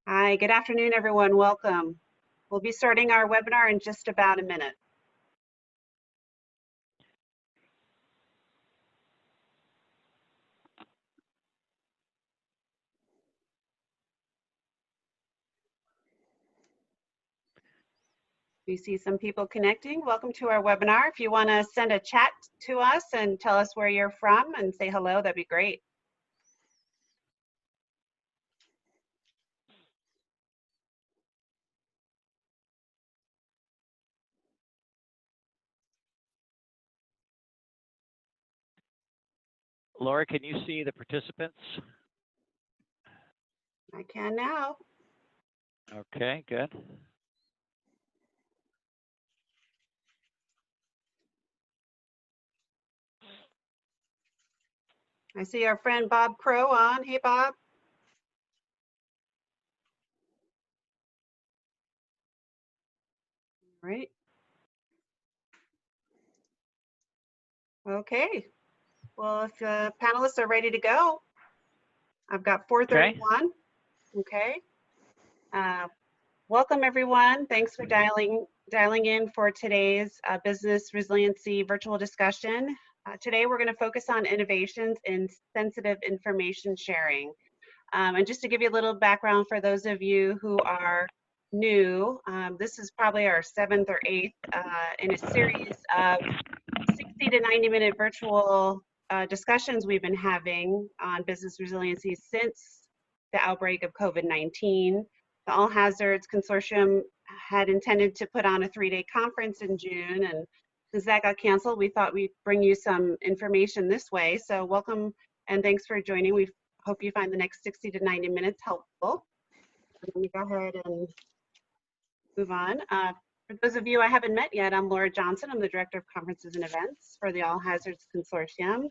Hi, good afternoon, everyone. Welcome. We'll be starting our webinar in just about a minute. We see some people connecting. Welcome to our webinar. If you want to send a chat to us and tell us where you're from and say hello, that'd be great. Laura, can you see the participants? I can now. Okay, good. I see our friend Bob Crow on. Hey, Bob. All right. Okay. Well, if the panelists are ready to go, I've got 4:31. Okay. Welcome, everyone. Thanks for dialing in for today's Business Resiliency virtual discussion. Today, we're going to focus on innovations in sensitive information sharing. And just to give you a little background for those of you who are new, this is probably our 7th or 8th in a series of 60 to 90-minute virtual discussions we've been having on business resiliency since the outbreak of COVID-19. The All Hazards Consortium had intended to put on a 3-day conference in June, and since that got canceled, we thought we'd bring you some information this way. So welcome and thanks for joining. We hope you find the next 60 to 90 minutes helpful. Let me go ahead and move on. For those of you I haven't met yet, I'm Laura Johnson. I'm the Director of Conferences and Events for the All Hazards Consortium.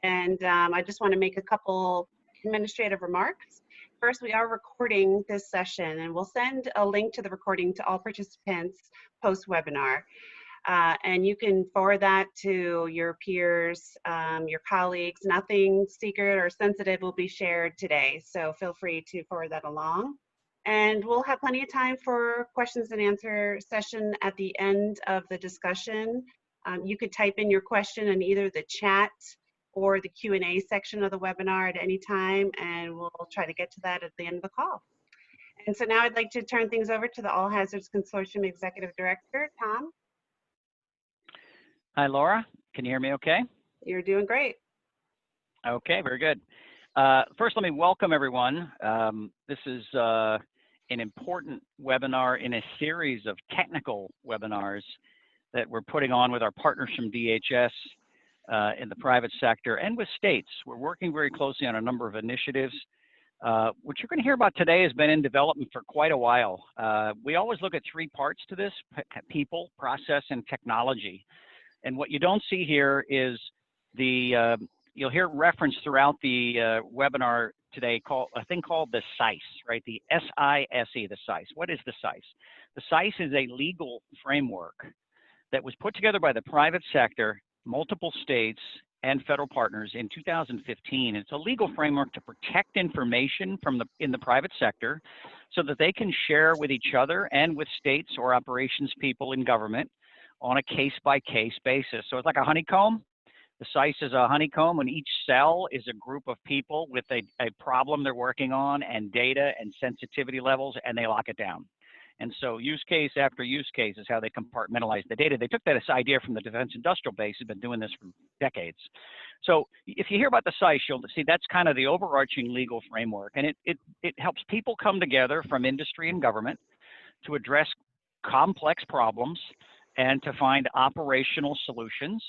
And I just want to make a couple administrative remarks. First, we are recording this session, and we'll send a link to the recording to all participants post-webinar. And you can forward that to your peers, your colleagues. Nothing secret or sensitive will be shared today, so feel free to forward that along. And we'll have plenty of time for questions and answer session at the end of the discussion. You could type in your question in either the chat or the Q&A section of the webinar at any time, and we'll try to get to that at the end of the call. And so now I'd like to turn things over to the All Hazards Consortium Executive Director, Tom. Hi, Laura. Can you hear me okay? You're doing great. Okay, very good. First, let me welcome everyone. This is an important webinar in a series of technical webinars that we're putting on with our partners from DHS in the private sector and with states. We're working very closely on a number of initiatives. What you're going to hear about today has been in development for quite a while. We always look at 3 parts to this: people, process, and technology. And what you don't see here is you'll hear reference throughout the webinar today a thing called the SICE, right? The S-I-S-E, the SICE. What is the SICE? The SICE is a legal framework that was put together by the private sector, multiple states, and federal partners in 2015. It's a legal framework to protect information in the private sector so that they can share with each other and with states or operations people in government on a case-by-case basis. So it's like a honeycomb. The SICE is a honeycomb, and each cell is a group of people with a problem they're working on and data and sensitivity levels, and they lock it down. And so use case after use case is how they compartmentalize the data. They took that idea from the Defense Industrial Base, have been doing this for decades. So if you hear about the SICE, you'll see that's kind of the overarching legal framework. And it helps people come together from industry and government to address complex problems and to find operational solutions.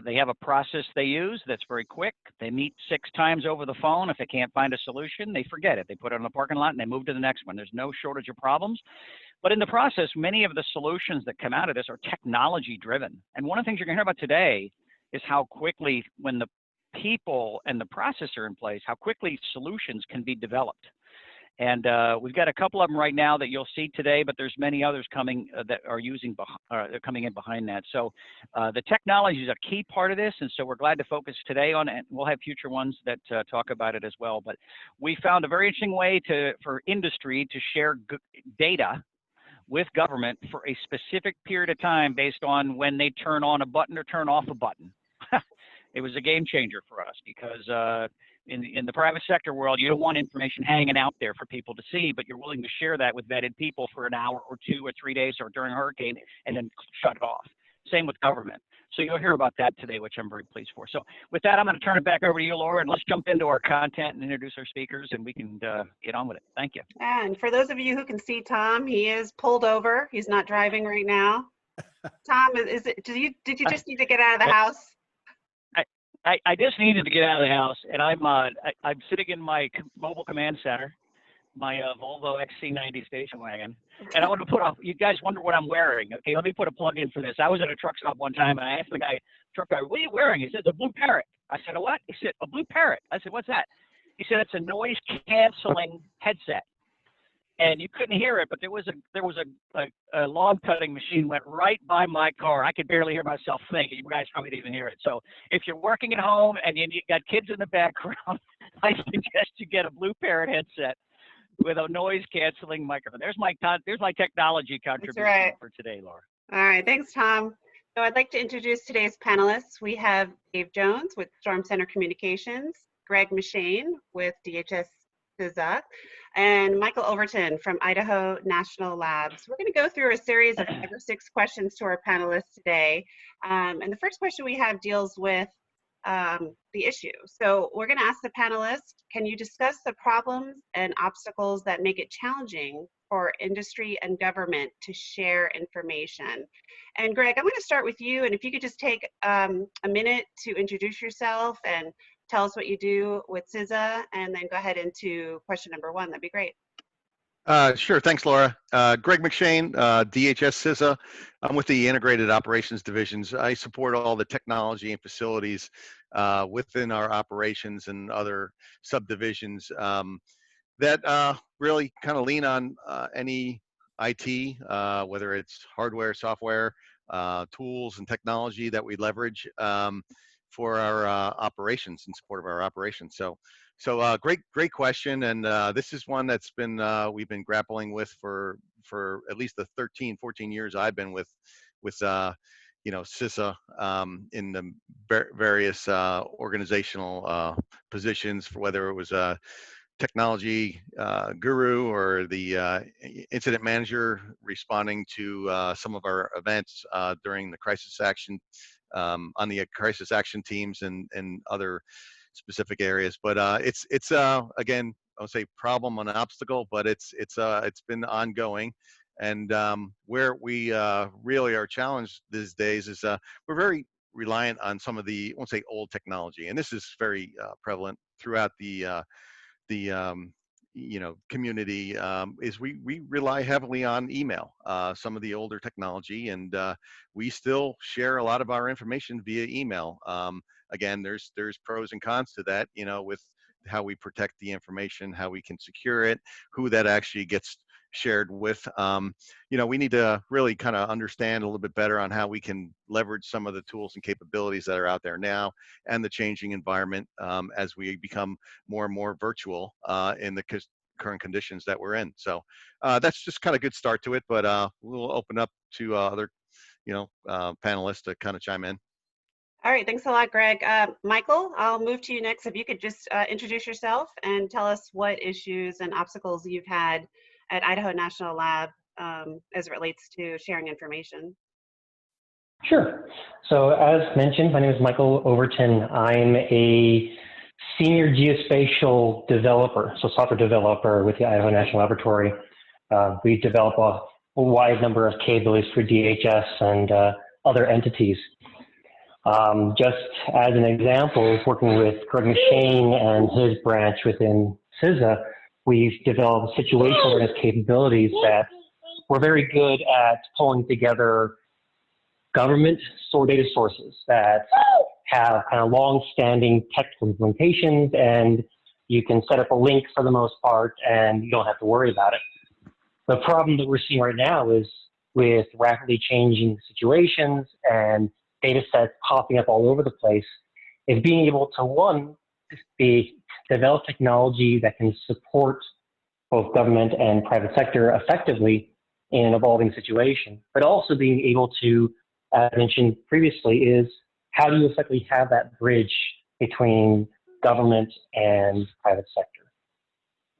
They have a process they use that's very quick. They meet 6 times over the phone. If they can't find a solution, they forget it. They put it in the parking lot and they move to the next one. There's no shortage of problems. But in the process, many of the solutions that come out of this are technology driven. And one of the things you're going to hear about today is how quickly, when the people and the process are in place, how quickly solutions can be developed. And we've got a couple of them right now that you'll see today, but there's many others coming that are coming in behind that. So the technology is a key part of this, and so we're glad to focus today on it. We'll have future ones that talk about it as well. But we found a very interesting way for industry to share data with government for a specific period of time based on when they turn on a button or turn off a button. It was a game changer for us because in the private sector world, you don't want information hanging out there for people to see, but you're willing to share that with vetted people for an hour or 2 or 3 days or during a hurricane and then shut it off. Same with government. So you'll hear about that today, which I'm very pleased for. So with that, I'm going to turn it back over to you, Laura, and let's jump into our content and introduce our speakers, and we can get on with it. Thank you. And for those of you who can see Tom, he is pulled over. He's not driving right now. Tom, did you just need to get out of the house? I just needed to get out of the house, and I'm sitting in my mobile command center, my Volvo XC90 station wagon, and I want to put off. You guys wonder what I'm wearing. Okay, let me put a plug in for this. I was at a truck stop one time, and I asked the truck driver, "What are you wearing?" He said, "A blue parrot." I said, "A what?" He said, "A blue parrot." I said, "What's that?" He said, "It's a noise canceling headset." And you couldn't hear it, but there was a lawn cutting machine went right by my car. I could barely hear myself think. You guys probably didn't even hear it. So if you're working at home and you got kids in the background, I suggest you get a Blue Parrot headset with a noise canceling microphone. There's my technology contribution for today, Laura. All right, thanks, Tom. So I'd like to introduce today's panelists. We have Dave Jones with Storm Center Communications, Greg McShane with DHS CISA, and Michael Overton from Idaho National Labs. We're going to go through a series of 5 or 6 questions to our panelists today. And the first question we have deals with the issue. So we're going to ask the panelists, can you discuss the problems and obstacles that make it challenging for industry and government to share information? And Greg, I'm going to start with you, and if you could just take a minute to introduce yourself and tell us what you do with CISA, and then go ahead into question number 1. That'd be great. Sure. Thanks, Laura. Greg McShane, DHS CISA. I'm with the Integrated Operations Divisions. I support all the technology and facilities within our operations and other subdivisions that really kind of lean on any IT, whether it's hardware, software, tools, and technology that we leverage for our operations, in support of our operations. So great question, and this is one that's been we've been grappling with for at least the 13-14 years I've been with CISA in the various organizational positions, for whether it was a technology guru or the incident manager responding to some of our events during the crisis action on the crisis action teams and other specific areas. But it's again, I'll say problem and obstacle, but it's been ongoing. And where we really are challenged these days is we're very reliant on some of the, I won't say old technology, and this is very prevalent throughout the community, is we rely heavily on email, some of the older technology, and we still share a lot of our information via email. Again, there's pros and cons to that, with how we protect the information, how we can secure it, who that actually gets shared with. We need to really kind of understand a little bit better on how we can leverage some of the tools and capabilities that are out there now, and the changing environment as we become more and more virtual in the current conditions that we're in. So that's just kind of a good start to it, but we'll open up to other panelists to kind of chime in. All right, thanks a lot, Greg. Michael, I'll move to you next. If you could just introduce yourself and tell us what issues and obstacles you've had at Idaho National Lab as it relates to sharing information. Sure. So as mentioned, my name is Michael Overton. I'm a senior geospatial developer, so software developer with the Idaho National Laboratory. We develop a wide number of capabilities for DHS and other entities. Just as an example, working with Greg McShane and his branch within CISA, we've developed situational awareness capabilities that we're very good at pulling together government data sources that have kind of long-standing technical implementations and You can set up a link for the most part, and you don't have to worry about it. The problem that we're seeing right now is with rapidly changing situations and data sets popping up all over the place, is being able to, one, develop technology that can support both government and private sector effectively in an evolving situation, but also being able to, as mentioned previously, is how do you effectively have that bridge between government and private sector?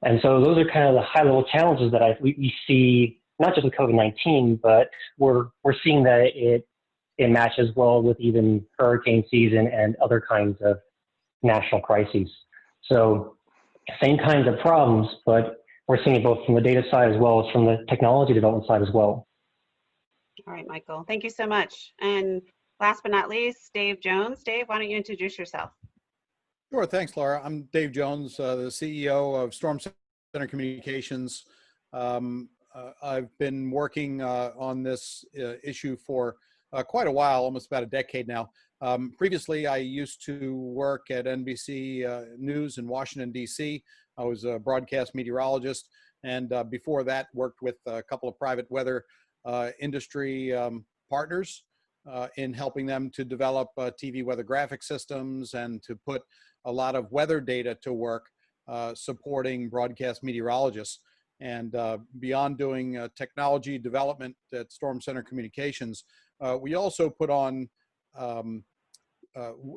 And so those are kind of the high-level challenges that we see, not just with COVID-19, but we're seeing that it matches well with even hurricane season and other kinds of national crises. So same kinds of problems, but we're seeing it both from the data side as well as from the technology development side as well. All right, Michael, thank you so much. And last but not least, Dave Jones. Dave, why don't you introduce yourself? Sure, thanks, Laura. I'm Dave Jones, the CEO of Storm Center Communications. I've been working on this issue for quite a while, almost about a decade now. Previously, I used to work at NBC News in Washington, D.C. I was a broadcast meteorologist, and before that, worked with a couple of private weather industry partners in helping them to develop TV weather graphic systems and to put a lot of weather data to work supporting broadcast meteorologists. And beyond doing technology development at Storm Center Communications, we also put on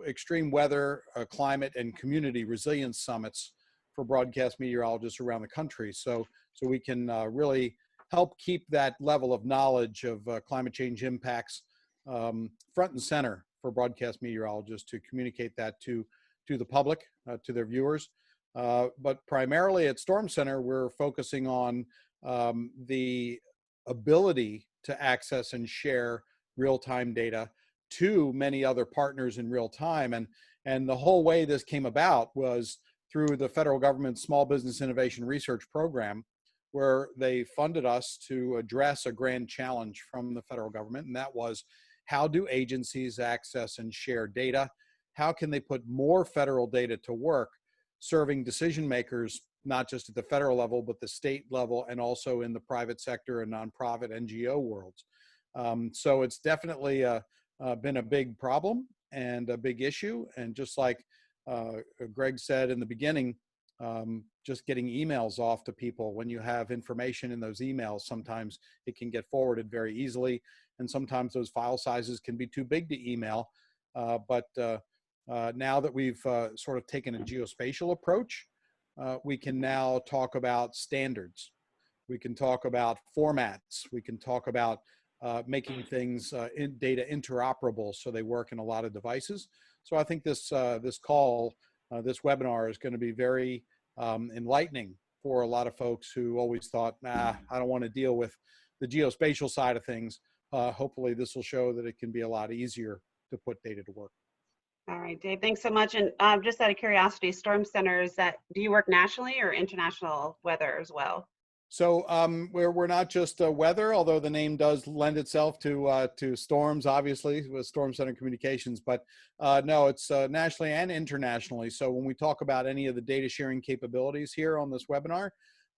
extreme weather, climate, and community resilience summits for broadcast meteorologists around the country. So we can really help keep that level of knowledge of climate change impacts front and center for broadcast meteorologists to communicate that to the public, to their viewers. But primarily at Storm Center, we're focusing on the ability to access and share real-time data to many other partners in real time. And the whole way this came about was through the federal government's Small Business Innovation Research Program, where they funded us to address a grand challenge from the federal government. And that was, how do agencies access and share data? How can they put more federal data to work, serving decision makers, not just at the federal level, but the state level, and also in the private sector and nonprofit NGO worlds? So it's definitely been a big problem and a big issue. And just like Greg said in the beginning, just getting emails off to people, when you have information in those emails, sometimes it can get forwarded very easily. And sometimes those file sizes can be too big to email. But now that we've sort of taken a geospatial approach, we can now talk about standards. We can talk about formats. We can talk about making things data interoperable so they work in a lot of devices. So I think this call, this webinar is going to be very enlightening for a lot of folks who always thought, nah, I don't want to deal with the geospatial side of things. Hopefully this will show that it can be a lot easier to put data to work. All right, Dave, thanks so much. And just out of curiosity, Storm Center, do you work nationally or international weather as well? So we're not just weather, although the name does lend itself to storms, obviously, with Storm Center Communications. But no, it's nationally and internationally. So when we talk about any of the data sharing capabilities here on this webinar,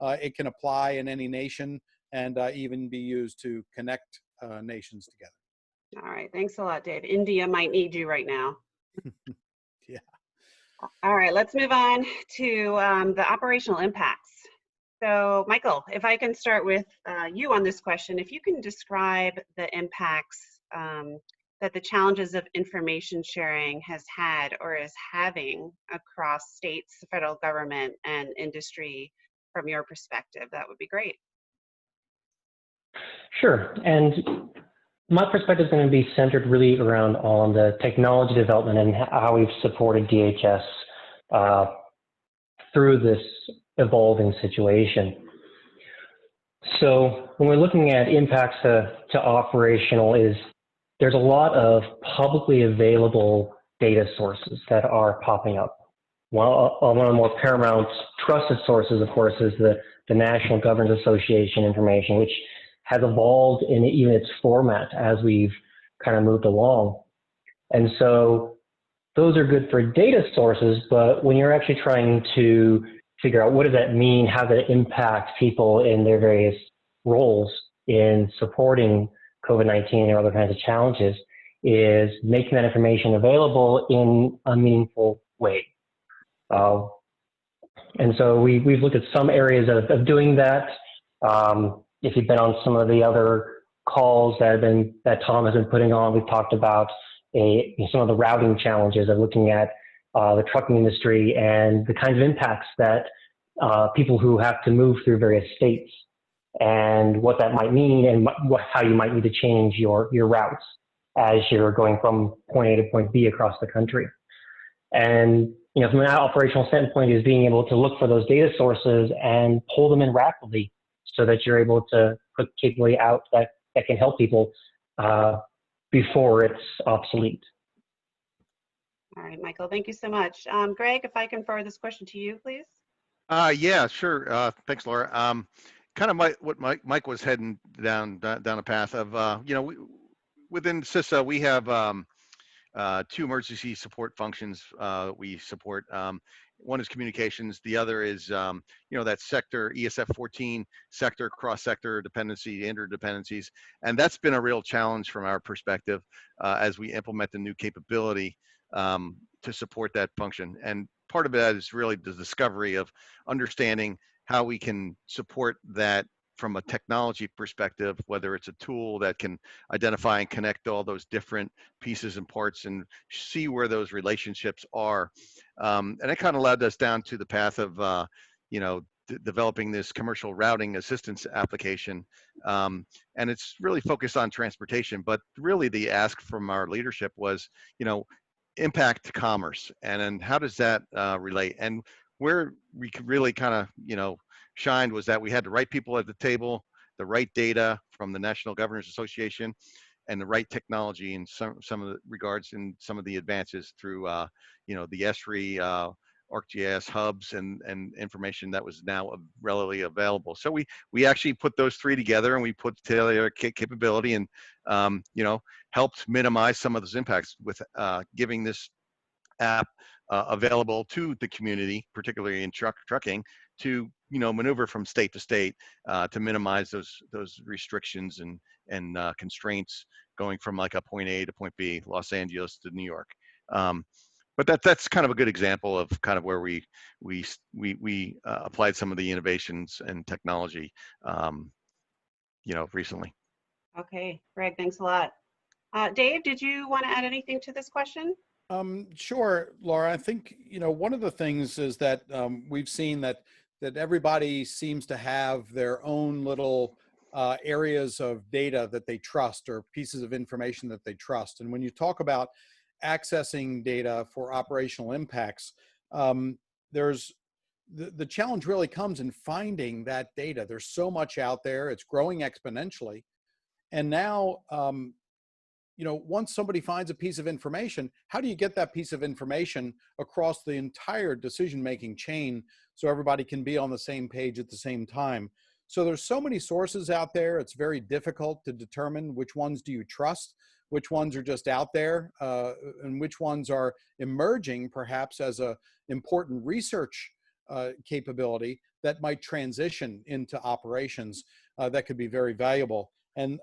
it can apply in any nation and even be used to connect nations together. All right, thanks a lot, Dave. India might need you right now. Yeah. All right, let's move on to the operational impacts. So, Michael, if I can start with you on this question, if you can describe the impacts that the challenges of information sharing has had or is having across states, the federal government, and industry from your perspective, that would be great. Sure. And my perspective is going to be centered really around on the technology development and how we've supported DHS through this evolving situation. So when we're looking at impacts to operational, there's a lot of publicly available data sources that are popping up. One of the more paramount trusted sources, of course, is the National Governors Association information, which has evolved in even its format as we've kind of moved along. And so those are good for data sources, but when you're actually trying to figure out what does that mean, how does that impact people in their various roles in supporting COVID-19 or other kinds of challenges, is making that information available in a meaningful way. And so we've looked at some areas of doing that. If you've been on some of the other calls that Tom has been putting on, we've talked about some of the routing challenges of looking at the trucking industry and the kinds of impacts that people who have to move through various states and what that might mean and how you might need to change your routes as you're going from point A to point B across the country. And from an operational standpoint is being able to look for those data sources and pull them in rapidly so that you're able to put capability out that can help people before it's obsolete. All right, Michael, thank you so much. Greg, if I can forward this question to you, please. Yeah, sure. Thanks, Laura. Kind of what Mike was heading down a path of, within CISA, we have 2 emergency support functions we support. One is communications. The other is, that sector, ESF 14 sector, cross-sector dependency, interdependencies. And that's been a real challenge from our perspective as we implement the new capability to support that function. And part of that is really the discovery of understanding how we can support that from a technology perspective, whether it's a tool that can identify and connect all those different pieces and parts and see where those relationships are. And it kind of led us down to the path of, developing this commercial routing assistance application. And it's really focused on transportation, but really the ask from our leadership was, impact to commerce. And then how does that relate? And where we could really kind of, shined was that we had the right people at the table, the right data from the National Governors Association, and the right technology in some of the regards in some of the advances through, the ESRI, ArcGIS hubs and information that was now readily available. So we actually put those 3 together and we put together capability and, helped minimize some of those impacts with giving this app available to the community, particularly in trucking, to maneuver from state to state to minimize those restrictions and constraints going from like a point A to point B, Los Angeles to New York. But that's kind of a good example of kind of where we applied some of the innovations and technology, recently. Okay, Greg, thanks a lot. Dave, did you want to add anything to this question? Sure, Laura. I think, one of the things is that we've seen that everybody seems to have their own little areas of data that they trust or pieces of information that they trust. And when you talk about accessing data for operational impacts, there's the challenge really comes in finding that data. There's so much out there. It's growing exponentially. And now, once somebody finds a piece of information, how do you get that piece of information across the entire decision-making chain so everybody can be on the same page at the same time? So there's so many sources out there. It's very difficult to determine which ones do you trust, which ones are just out there, and which ones are emerging perhaps as a important research capability that might transition into operations that could be very valuable. And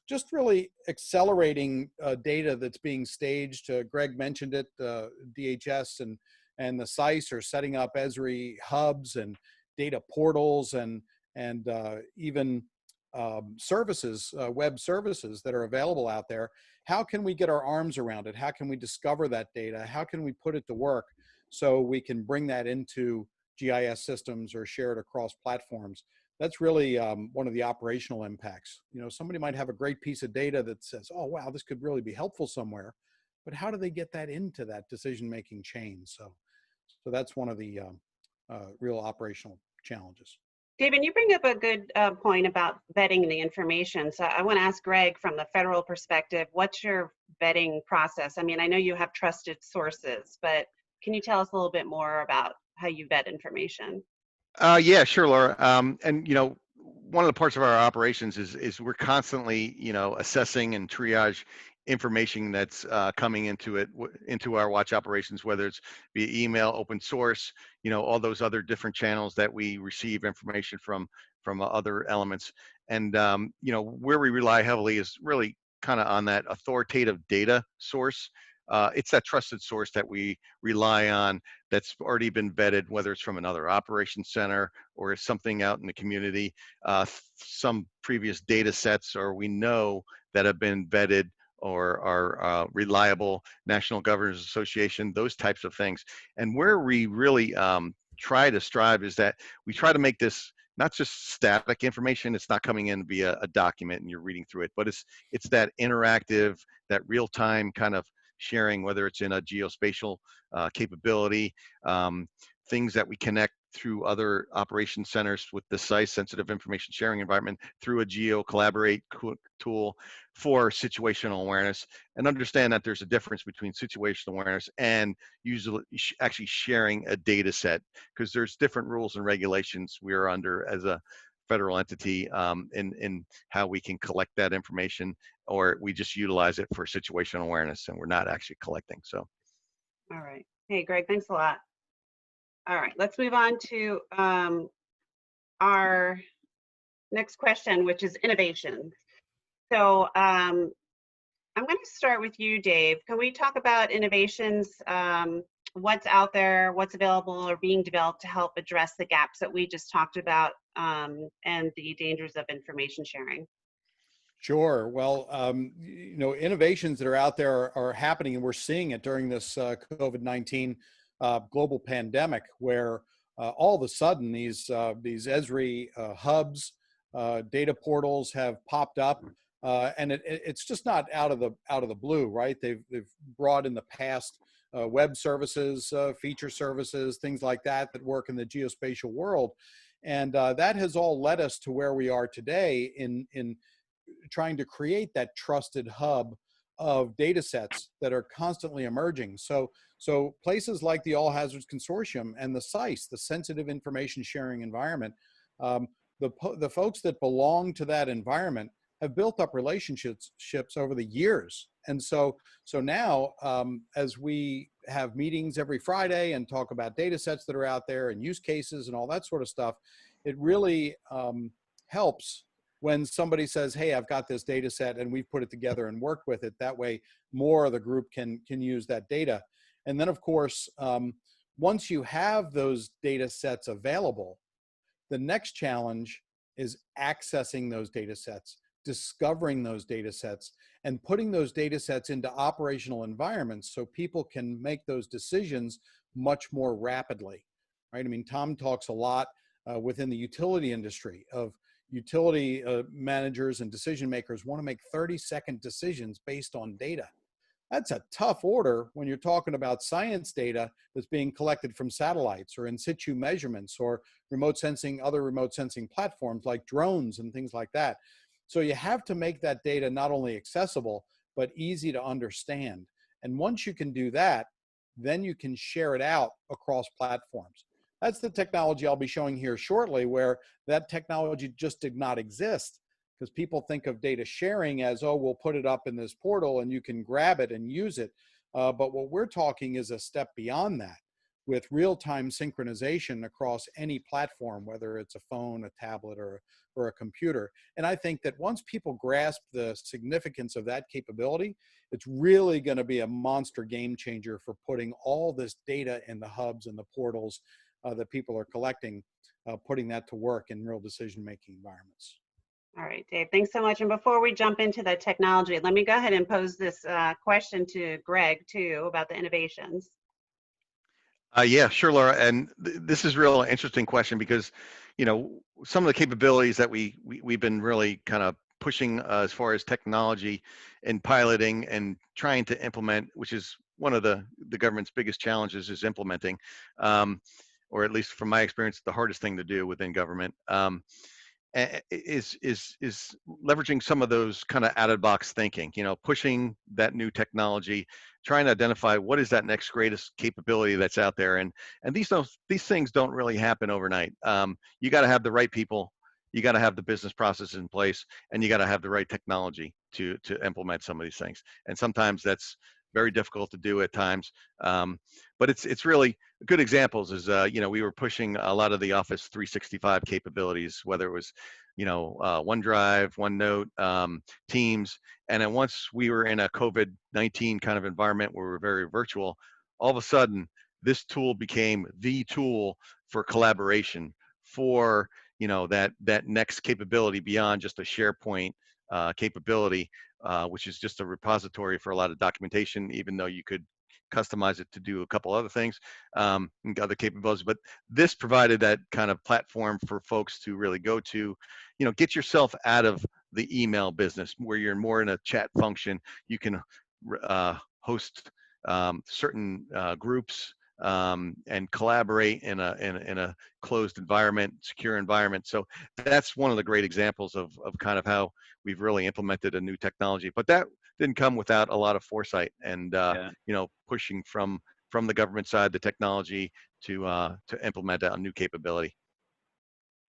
just really accelerating data that's being staged. Greg mentioned it, DHS and the SICE are setting up ESRI hubs and data portals and even services, web services that are available out there. How can we get our arms around it? How can we discover that data? How can we put it to work so we can bring that into GIS systems or share it across platforms? That's really one of the operational impacts. Somebody might have a great piece of data that says, oh, wow, this could really be helpful somewhere, but how do they get that into that decision-making chain? So that's one of the real operational challenges. David, you bring up a good point about vetting the information. So I want to ask Greg, from the federal perspective, what's your vetting process? I mean, I know you have trusted sources, but can you tell us a little bit more about how you vet information? Yeah, sure, Laura. And one of the parts of our operations is we're constantly, assessing and triage information that's coming into into our watch operations, whether it's via email, open source, all those other different channels that we receive information from other elements. And where we rely heavily is really kind of on that authoritative data source. It's that trusted source that we rely on that's already been vetted, whether it's from another operations center or something out in the community, some previous data sets, or we know that have been vetted or are reliable, National Governors Association, those types of things. And where we really try to strive is that we try to make this not just static information. It's not coming in via a document and you're reading through it, but it's that interactive, that real-time kind of sharing, whether it's in a geospatial capability, things that we connect through other operation centers with the SICE sensitive information sharing environment through a GeoCollaborate tool for situational awareness, and understand that there's a difference between situational awareness and usually actually sharing a data set, because there's different rules and regulations we are under as a federal entity in how we can collect that information, or we just utilize it for situational awareness and we're not actually collecting. So. All right. Hey, Greg, thanks a lot. All right, let's move on to our next question, which is innovation. So I'm going to start with you, Dave. Can we talk about innovations, what's out there, what's available or being developed to help address the gaps that we just talked about and the dangers of information sharing? Sure. Well, innovations that are out there are happening, and we're seeing it during this COVID-19 global pandemic, where all of a sudden these Esri hubs, data portals have popped up, and it's just not out of the blue, right? They've brought in the past web services, feature services, things like that work in the geospatial world, and that has all led us to where we are today in trying to create that trusted hub of data sets that are constantly emerging. So places like the All Hazards Consortium and the SICE, the Sensitive Information Sharing Environment, the folks that belong to that environment have built up relationships over the years. And so now, as we have meetings every Friday and talk about data sets that are out there and use cases and all that sort of stuff, it really helps when somebody says, hey, I've got this data set and we've put it together and worked with it. That way, more of the group can use that data. And then, of course, once you have those data sets available, the next challenge is accessing those data sets, discovering those data sets, and putting those data sets into operational environments so people can make those decisions much more rapidly, right? I mean, Tom talks a lot within the utility industry of utility managers and decision makers want to make 30-second decisions based on data. That's a tough order when you're talking about science data that's being collected from satellites or in situ measurements or other remote sensing platforms like drones and things like that. So you have to make that data not only accessible, but easy to understand. And once you can do that, then you can share it out across platforms. That's the technology I'll be showing here shortly, where that technology just did not exist, because people think of data sharing as, oh, we'll put it up in this portal and you can grab it and use it. But what we're talking is a step beyond that, with real-time synchronization across any platform, whether it's a phone, a tablet, or a computer. And I think that once people grasp the significance of that capability, it's really going to be a monster game changer for putting all this data in the hubs and the portals that people are collecting, putting that to work in real decision-making environments. All right, Dave, thanks so much. And before we jump into the technology, let me go ahead and pose this question to Greg too about the innovations. Yeah, sure, Laura. And this is a real interesting question because, some of the capabilities that we've been really kind of pushing as far as technology and piloting and trying to implement, which is one of the government's biggest challenges, is implementing, or at least from my experience, the hardest thing to do within government. Is leveraging some of those kind of out-of-box thinking, pushing that new technology, trying to identify what is that next greatest capability that's out there. And these things don't really happen overnight. You got to have the right people, you got to have the business processes in place, and you got to have the right technology to implement some of these things. And sometimes that's very difficult to do at times. But it's really good examples is, you know, we were pushing a lot of the Office 365 capabilities, whether it was, you know, OneDrive, OneNote, Teams. And then once we were in a COVID-19 kind of environment where we're very virtual, all of a sudden, this tool became the tool for collaboration, for, you know, that next capability beyond just a SharePoint capability, which is just a repository for a lot of documentation, even though you could customize it to do a couple other things, and other capabilities. But this provided that kind of platform for folks to really go to, you know, get yourself out of the email business where you're more in a chat function. You can host certain groups and collaborate in a closed environment, secure environment. So that's one of the great examples of kind of how we've really implemented a new technology. But that didn't come without a lot of foresight and you know, pushing from the government side, the technology to implement a new capability.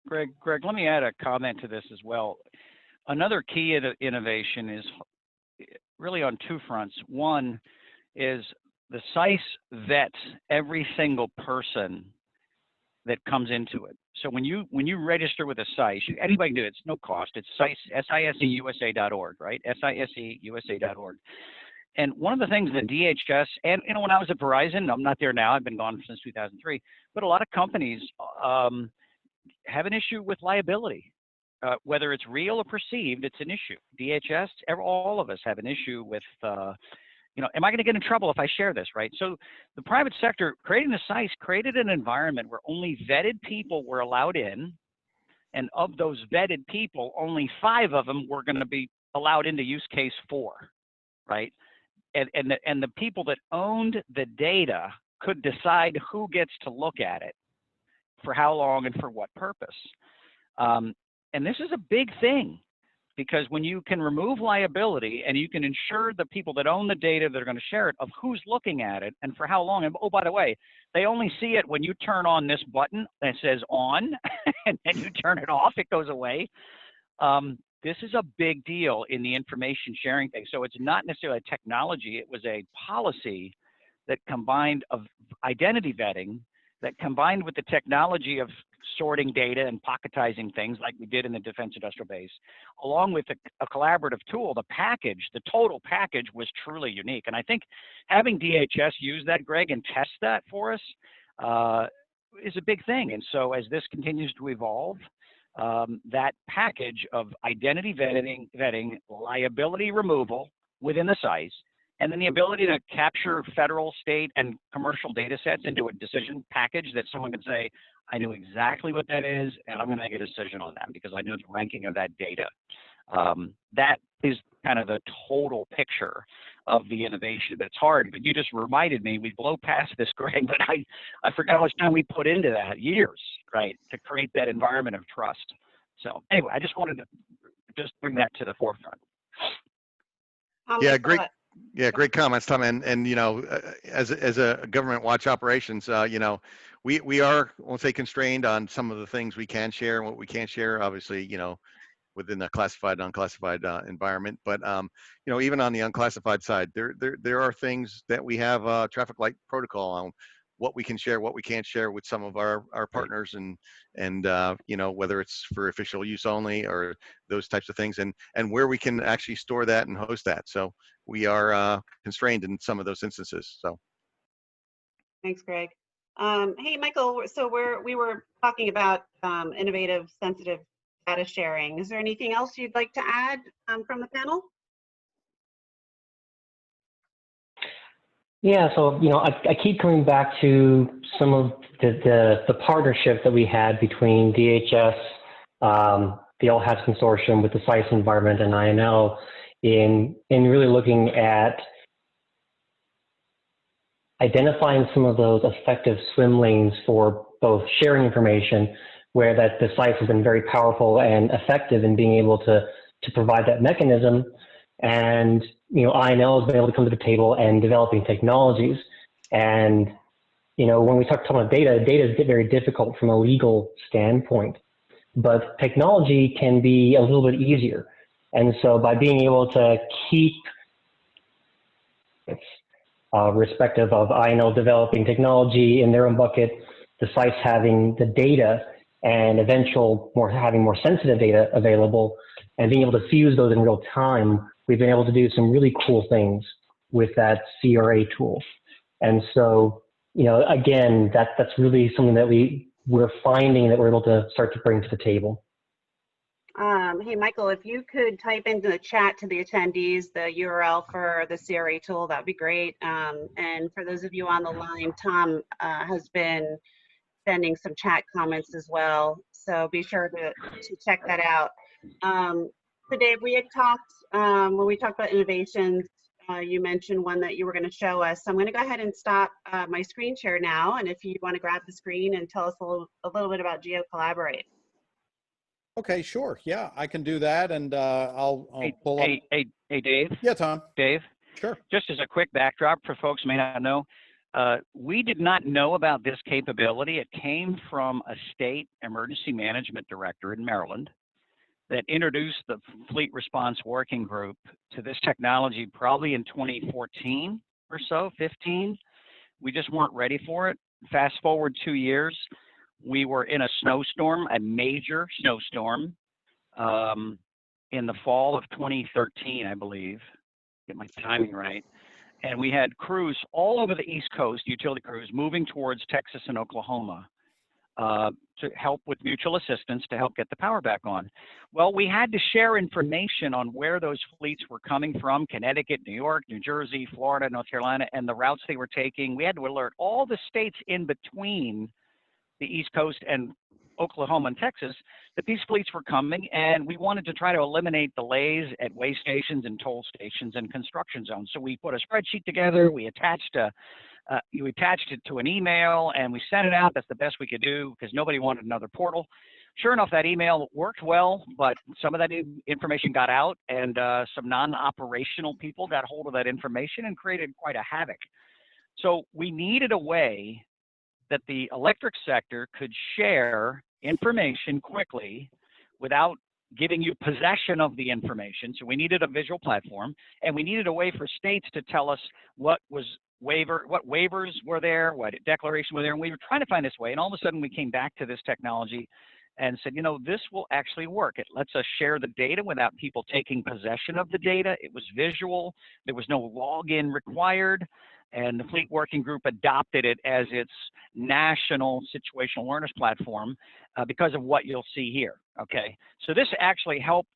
Greg, let me add a comment to this as well. Another key innovation is really on two fronts. One is the SICE vets every single person that comes into it. So when you register with a SICE, anybody can do it. It's no cost. It's SICE, SISEUSA.org, right? SISEUSA.org. And one of the things that DHS, and you know, when I was at Verizon, I'm not there now, I've been gone since 2003, but a lot of companies have an issue with liability. Whether it's real or perceived, it's an issue. DHS, all of us have an issue with, you know, am I going to get in trouble if I share this, right? So the private sector, creating the SICE, created an environment where only vetted people were allowed in, and of those vetted people, only 5 of them were going to be allowed into use case 4, right? And the people that owned the data could decide who gets to look at it, for how long and for what purpose. And this is a big thing, because when you can remove liability and you can ensure the people that own the data that are going to share it of who's looking at it and for how long, and oh, by the way, they only see it when you turn on this button that says on, and then you turn it off, it goes away. This is a big deal in the information sharing thing. So it's not necessarily a technology, it was a policy that combined of identity vetting, that combined with the technology of sorting data and pocketizing things like we did in the Defense Industrial Base, along with a collaborative tool, the total package was truly unique. And I think having DHS use that, Greg, and test that for us is a big thing. And so as this continues to evolve, that package of identity vetting, liability removal within the SICE, and then the ability to capture federal, state, and commercial data sets into a decision package that someone can say, I know exactly what that is, and I'm going to make a decision on that because I know the ranking of that data. That is kind of the total picture of the innovation. That's hard, but you just reminded me, we blow past this, Greg, but I forgot how much time we put into that, years, right, to create that environment of trust. So anyway, I just wanted to just bring that to the forefront. Yeah, great. Yeah, great comments, Tom. And you know, as a government watch operations, you know, we are, I won't say constrained on some of the things we can share and what we can't share. Obviously, you know, within the classified, unclassified environment. But you know, even on the unclassified side, there are things that we have traffic light protocol on what we can share, what we can't share with some of our partners, and you know, whether it's for official use only or those types of things, and where we can actually store that and host that. So we are constrained in some of those instances. So thanks, Greg. Hey, Michael, so we were talking about innovative, sensitive data sharing. Is there anything else you'd like to add from the panel? Yeah, so you know, I keep coming back to some of the partnership that we had between DHS, the All Hats Consortium with the SICE environment and INL in really looking at identifying some of those effective swim lanes for both sharing information, where that the SICE has been very powerful and effective in being able to provide that mechanism. And you know, INL has been able to come to the table and developing technologies. And you know, when we talk about data is very difficult from a legal standpoint, but technology can be a little bit easier. And so by being able to keep, respective of INL developing technology in their own bucket, the sites having the data and having more sensitive data available, and being able to fuse those in real time, we've been able to do some really cool things with that CRA tool. And so, again, that's really something that we're finding that we're able to start to bring to the table. Hey, Michael, if you could type into the chat to the attendees the URL for the CRA tool, that'd be great. And for those of you on the line, Tom has been sending some chat comments as well, so be sure to check that out. So Dave, we had talked, when we talked about innovations, you mentioned one that you were going to show us. So I'm going to go ahead and stop my screen share now, and if you want to grab the screen and tell us a little bit about GeoCollaborate. Okay, sure. Yeah, I can do that, and I'll pull up. Hey, Dave. Yeah, Tom. Dave. Sure. Just as a quick backdrop for folks who may not know, we did not know about this capability. It came from a state emergency management director in Maryland that introduced the Fleet Response Working Group to this technology probably in 2014 or so, 15. We just weren't ready for it. Fast forward 2 years, we were in a snowstorm, a major snowstorm, in the fall of 2013, I believe. Get my timing right. And we had crews all over the East Coast, utility crews, moving towards Texas and Oklahoma to help with mutual assistance to help get the power back on. Well, we had to share information on where those fleets were coming from: Connecticut, New York, New Jersey, Florida, North Carolina, and the routes they were taking. We had to alert all the states in between the East Coast and Oklahoma and Texas that these fleets were coming, and we wanted to try to eliminate delays at way stations and toll stations and construction zones. So we put a spreadsheet together, we attached it to an email, and we sent it out. That's the best we could do because nobody wanted another portal. Sure enough, that email worked well, but some of that information got out, and some non-operational people got hold of that information and created quite a havoc. So we needed a way that the electric sector could share information quickly without giving you possession of the information. So we needed a visual platform, and we needed a way for states to tell us what waivers were there, what declarations were there, and we were trying to find this way. And all of a sudden, we came back to this technology and said, this will actually work. It lets us share the data without people taking possession of the data. It was visual. There was no login required. And the Fleet Working Group adopted it as its national situational awareness platform because of what you'll see here, okay? So this actually helped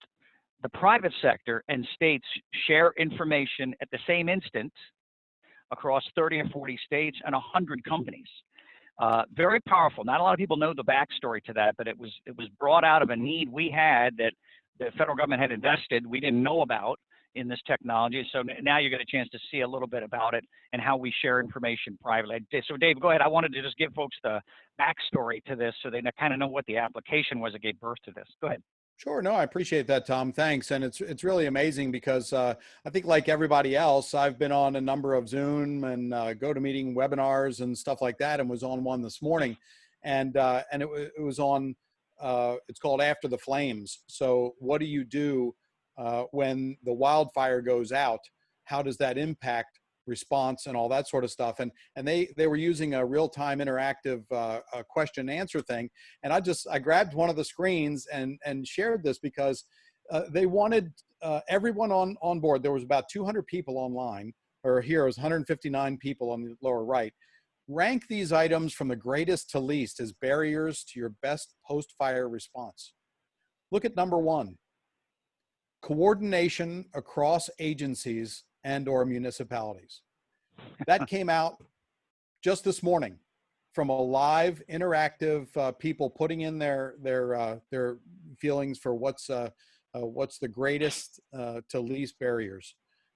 the private sector and states share information at the same instant across 30 or 40 states and 100 companies. Very powerful. Not a lot of people know the backstory to that, but it was brought out of a need we had that the federal government had invested, we didn't know about in this technology. So now you get a chance to see a little bit about it and how we share information privately. So Dave, go ahead. I wanted to just give folks the backstory to this so they kind of know what the application was that gave birth to this. Go ahead. Sure. No, I appreciate that, Tom. Thanks. And it's really amazing because I think like everybody else, I've been on a number of Zoom and GoToMeeting webinars and stuff like that, and was on one this morning. And it was on, it's called After the Flames. So what do you do when the wildfire goes out? How does that impact response and all that sort of stuff? And they were using a real-time interactive question and answer thing. And I grabbed one of the screens and shared this because they wanted everyone on board. There was about 200 people online, or here it was 159 people on the lower right. Rank these items from the greatest to least as barriers to your best post-fire response. Look at number 1. Coordination across agencies and/or municipalities. That came out just this morning from a live interactive people putting in their feelings for what's the greatest to least barriers.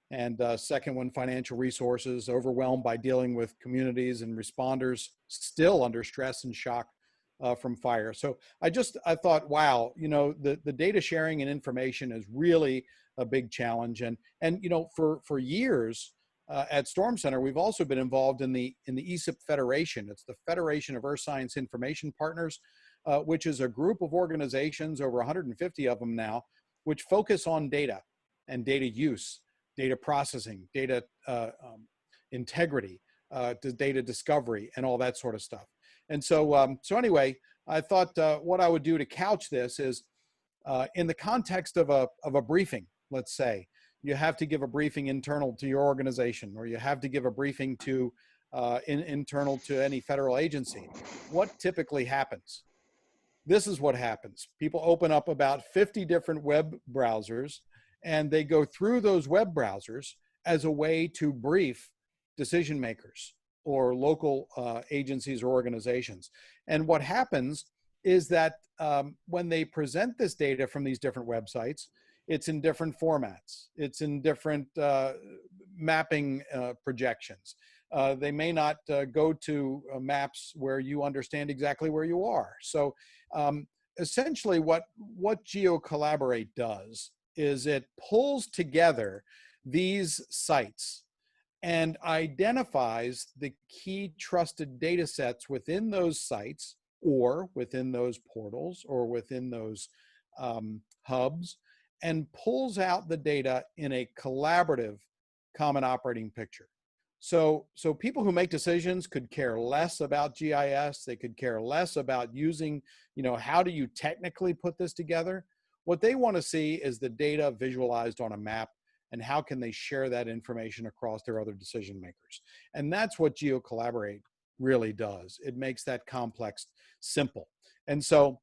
And second one, financial resources, overwhelmed by dealing with communities and responders still under stress and shock from fire. So I thought, wow, the data sharing and information is really a big challenge. And for years at Storm Center, we've also been involved in the ESIP Federation. It's the Federation of Earth Science Information Partners, which is a group of organizations, over 150 of them now, which focus on data and data use, data processing, data integrity, data discovery, and all that sort of stuff. And so, so anyway, I thought what I would do to couch this is in the context of a briefing. Let's say you have to give a briefing internal to your organization, or you have to give a briefing to internal to any federal agency. What typically happens? This is what happens. People open up about 50 different web browsers, and they go through those web browsers as a way to brief decision makers or local agencies or organizations. And what happens is that when they present this data from these different websites, it's in different formats. It's in different mapping projections. They may not go to maps where you understand exactly where you are. So essentially what GeoCollaborate does is it pulls together these sites and identifies the key trusted data sets within those sites, or within those portals, or within those hubs, and pulls out the data in a collaborative common operating picture. So people who make decisions could care less about GIS. They could care less about using, how do you technically put this together? What they want to see is the data visualized on a map, and how can they share that information across their other decision makers. And that's what GeoCollaborate really does. It makes that complex simple. And so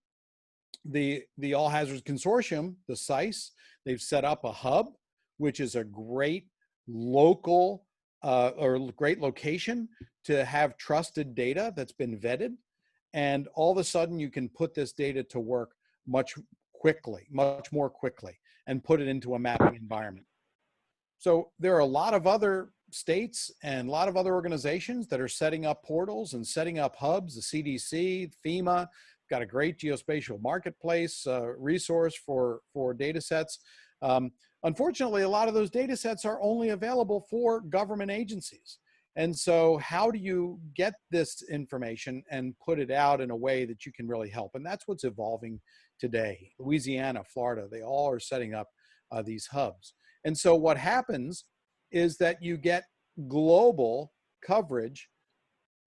the All Hazards Consortium, the SICE, they've set up a hub, which is a great local or great location to have trusted data that's been vetted. And all of a sudden you can put this data to work much more quickly, and put it into a mapping environment. So there are a lot of other states and a lot of other organizations that are setting up portals and setting up hubs. The CDC, FEMA, got a great geospatial marketplace resource for data sets. Unfortunately, a lot of those data sets are only available for government agencies. And so how do you get this information and put it out in a way that you can really help? And that's what's evolving today. Louisiana, Florida, they all are setting up these hubs. And so what happens is that you get global coverage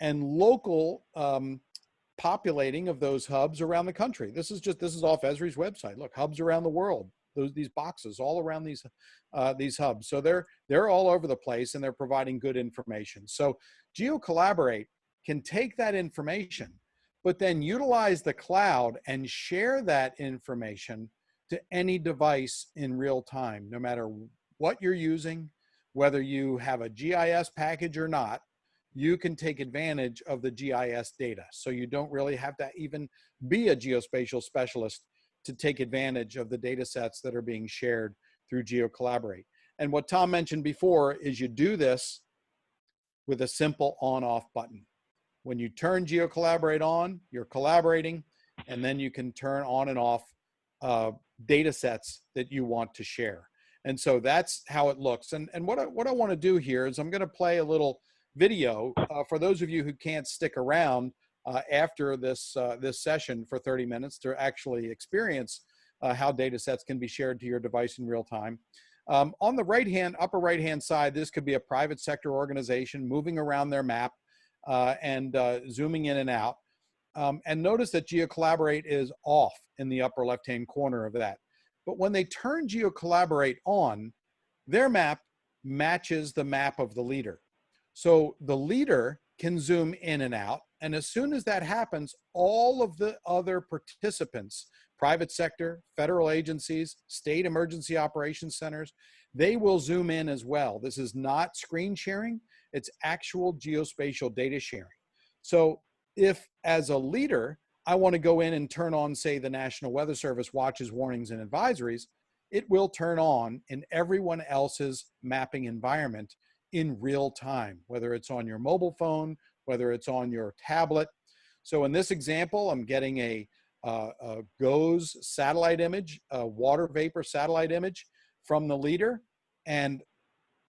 and local populating of those hubs around the country. This is off Esri's website. Look, hubs around the world. These boxes all around these hubs. So they're all over the place, and they're providing good information. So GeoCollaborate can take that information, but then utilize the cloud and share that information to any device in real time, no matter what you're using, whether you have a GIS package or not. You can take advantage of the GIS data. So you don't really have to even be a geospatial specialist to take advantage of the data sets that are being shared through GeoCollaborate. And what Tom mentioned before is you do this with a simple on-off button. When you turn GeoCollaborate on, you're collaborating, and then you can turn on and off data sets that you want to share. And so that's how it looks. And what I want to do here is I'm going to play a little video for those of you who can't stick around after this session for 30 minutes to actually experience how data sets can be shared to your device in real time. On the upper right-hand side, this could be a private sector organization moving around their map and zooming in and out. And notice that GeoCollaborate is off in the upper left-hand corner of that. But when they turn GeoCollaborate on, their map matches the map of the leader. So the leader can zoom in and out. And as soon as that happens, all of the other participants, private sector, federal agencies, state emergency operations centers, they will zoom in as well. This is not screen sharing, it's actual geospatial data sharing. So if, as a leader, I want to go in and turn on, say, the National Weather Service watches, warnings, and advisories, it will turn on in everyone else's mapping environment in real time, whether it's on your mobile phone, whether it's on your tablet. So in this example, I'm getting a GOES satellite image, a water vapor satellite image from the leader, and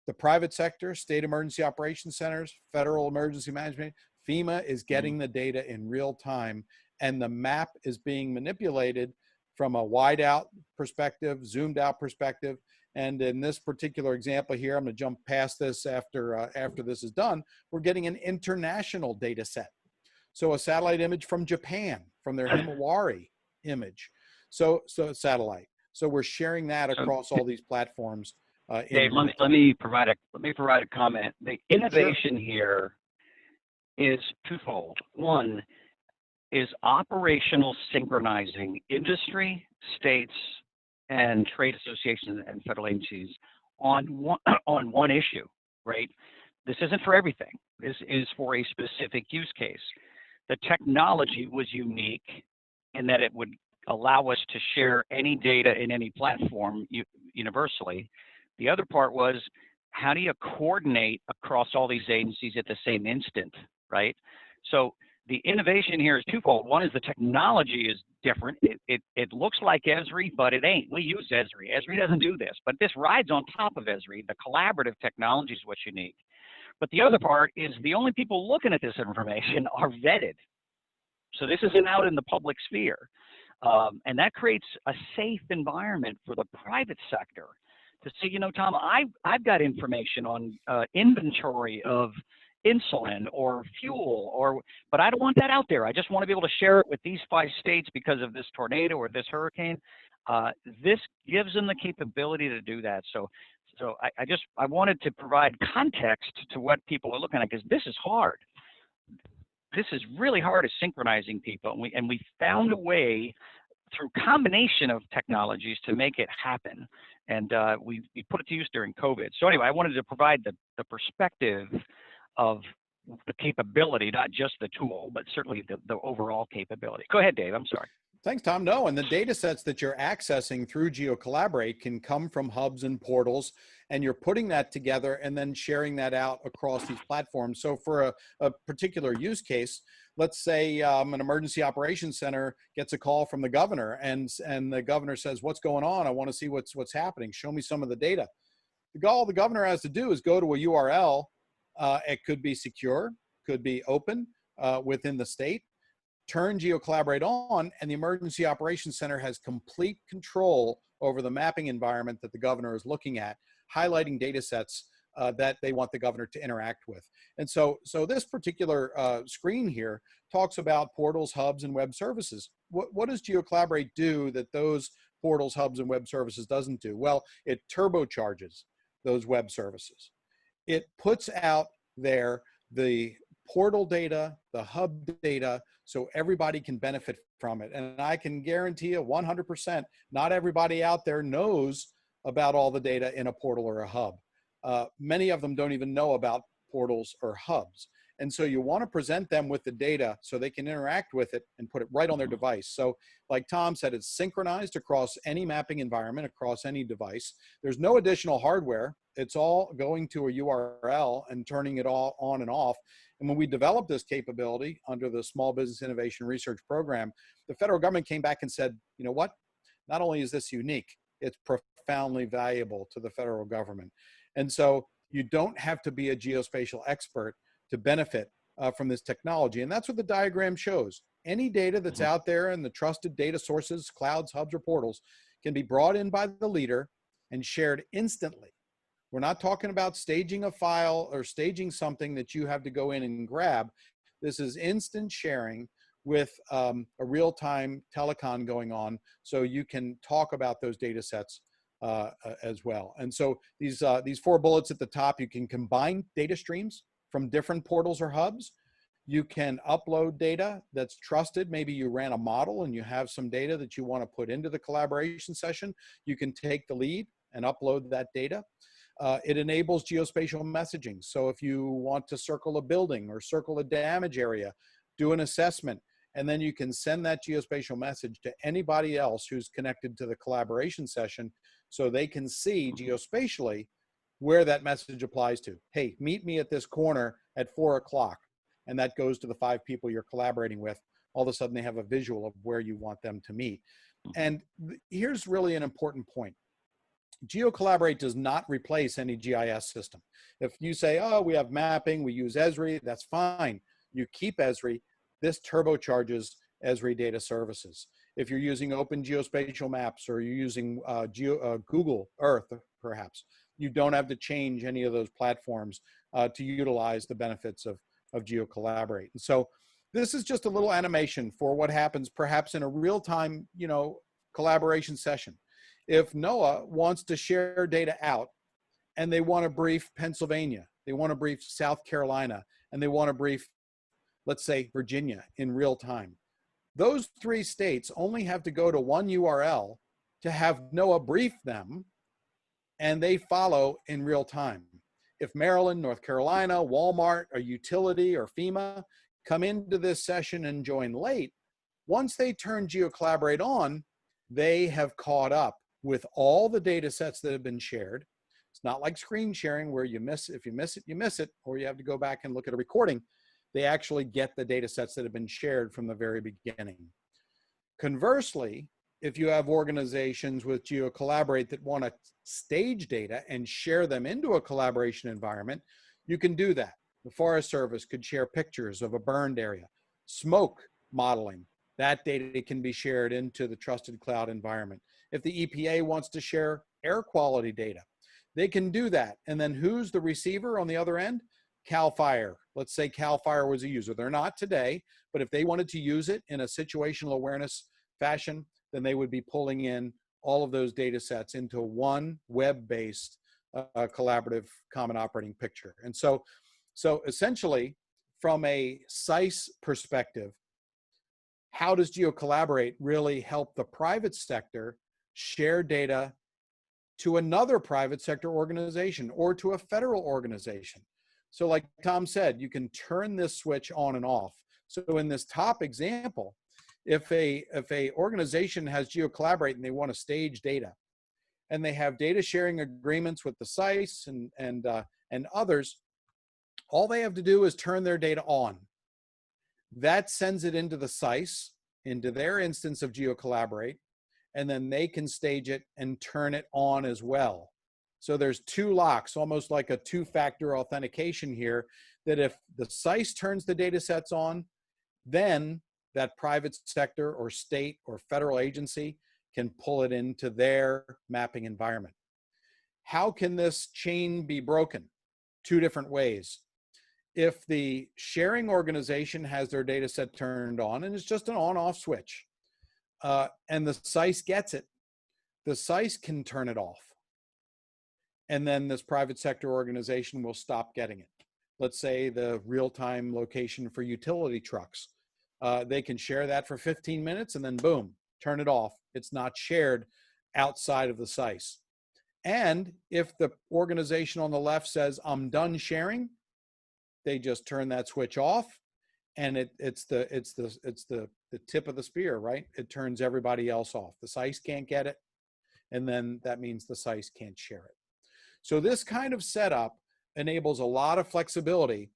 the private sector, state emergency operations centers, federal emergency management, FEMA is getting the data in real time, and the map is being manipulated from a wide out perspective, zoomed out perspective. And in this particular example here, I'm going to jump past this after this is done. We're getting an international data set. So a satellite image from Japan, from their Himawari image. So satellite. So we're sharing that across all these platforms. Dave, let me provide a comment. The innovation here is twofold. One is operational synchronizing industry, states, and trade associations and federal agencies on one issue, right? This isn't for everything. This is for a specific use case. The technology was unique in that it would allow us to share any data in any platform universally. The other part was, how do you coordinate across all these agencies at the same instant, right? So the innovation here is twofold. One is the technology is different. It looks like Esri, but it ain't. We use Esri. Esri doesn't do this, but this rides on top of Esri. The collaborative technology is what's unique. But the other part is the only people looking at this information are vetted. So this isn't out in the public sphere. And that creates a safe environment for the private sector to say, you know, Tom, I've got information on inventory of insulin or fuel, but I don't want that out there. I just want to be able to share it with these 5 states because of this tornado or this hurricane. This gives them the capability to do that. So I wanted to provide context to what people are looking at, because this is hard. This is really hard at synchronizing people, and we found a way through combination of technologies to make it happen, and we put it to use during COVID. So anyway, I wanted to provide the perspective of the capability, not just the tool, but certainly the overall capability. Go ahead, Dave. I'm sorry. Thanks, Tom. No, and the data sets that you're accessing through GeoCollaborate can come from hubs and portals, and you're putting that together and then sharing that out across these platforms. So for a particular use case, let's say an emergency operations center gets a call from the governor, and the governor says, "What's going on? I want to see what's happening. Show me some of the data." All the governor has to do is go to a URL. It could be secure, could be open within the state. Turn GeoCollaborate on, and the Emergency Operations Center has complete control over the mapping environment that the governor is looking at, highlighting data sets that they want the governor to interact with. And so this particular screen here talks about portals, hubs, and web services. What does GeoCollaborate do that those portals, hubs, and web services doesn't do? Well, it turbocharges those web services. It puts out there the portal data, the hub data, so everybody can benefit from it. And I can guarantee you 100%, not everybody out there knows about all the data in a portal or a hub. Many of them don't even know about portals or hubs. And so you want to present them with the data so they can interact with it and put it right on their device. So like Tom said, it's synchronized across any mapping environment, across any device. There's no additional hardware. It's all going to a URL and turning it all on and off. And when we developed this capability under the Small Business Innovation Research Program, the federal government came back and said, you know what? Not only is this unique, it's profoundly valuable to the federal government. And so you don't have to be a geospatial expert to benefit from this technology. And that's what the diagram shows. Any data that's out there in the trusted data sources, clouds, hubs, or portals can be brought in by the leader and shared instantly. We're not talking about staging a file or staging something that you have to go in and grab. This is instant sharing with a real-time telecon going on, so you can talk about those data sets as well. And so these 4 bullets at the top, you can combine data streams from different portals or hubs. You can upload data that's trusted. Maybe you ran a model and you have some data that you want to put into the collaboration session. You can take the lead and upload that data. It enables geospatial messaging. So if you want to circle a building or circle a damage area, do an assessment, and then you can send that geospatial message to anybody else who's connected to the collaboration session so they can see geospatially where that message applies to. Hey, meet me at this corner at 4 o'clock. And that goes to the 5 people you're collaborating with. All of a sudden they have a visual of where you want them to meet. And here's really an important point. GeoCollaborate does not replace any GIS system. If you say, oh, we have mapping, we use Esri, that's fine. You keep Esri. This turbocharges Esri data services. if you're using open geospatial maps or you're using Google Earth, perhaps, you don't have to change any of those platforms to utilize the benefits of GeoCollaborate. And so this is just a little animation for what happens perhaps in a real-time, collaboration session. If NOAA wants to share data out and they want to brief Pennsylvania, they want to brief South Carolina, and they want to brief, let's say, Virginia in real time, those 3 states only have to go to one URL to have NOAA brief them, and they follow in real time. If Maryland, North Carolina, Walmart, a utility, or FEMA come into this session and join late, once they turn GeoCollaborate on, they have caught up with all the data sets that have been shared. It's not like screen sharing where you miss, if you miss it, you miss it, or you have to go back and look at a recording. They actually get the data sets that have been shared from the very beginning. Conversely, if you have organizations with GeoCollaborate that want to stage data and share them into a collaboration environment, you can do that. The Forest Service could share pictures of a burned area. Smoke modeling, that data can be shared into the trusted cloud environment. If the EPA wants to share air quality data, they can do that. And then who's the receiver on the other end? CAL FIRE. Let's say CAL FIRE was a user. They're not today, but if they wanted to use it in a situational awareness fashion, then they would be pulling in all of those data sets into one web-based collaborative common operating picture. And so essentially, from a SICE perspective, how does GeoCollaborate really help the private sector share data to another private sector organization or to a federal organization? So like Tom said, you can turn this switch on and off. So in this top example, if a organization has GeoCollaborate and they want to stage data, and they have data sharing agreements with the SICE and others, all they have to do is turn their data on. That sends it into the SICE, into their instance of GeoCollaborate, and then they can stage it and turn it on as well. So there's 2 locks, almost like a 2-factor authentication here, that if the SICE turns the data sets on, then that private sector or state or federal agency can pull it into their mapping environment. How can this chain be broken? 2 different ways. If the sharing organization has their data set turned on, and it's just an on-off switch, and the SICE gets it, the SICE can turn it off. And then this private sector organization will stop getting it. Let's say the real-time location for utility trucks. They can share that for 15 minutes and then boom, turn it off. It's not shared outside of the SICE. And if the organization on the left says, I'm done sharing, they just turn that switch off, and it's the tip of the spear, right? It turns everybody else off. The SICE can't get it, and then that means the SICE can't share it. So this kind of setup enables a lot of flexibility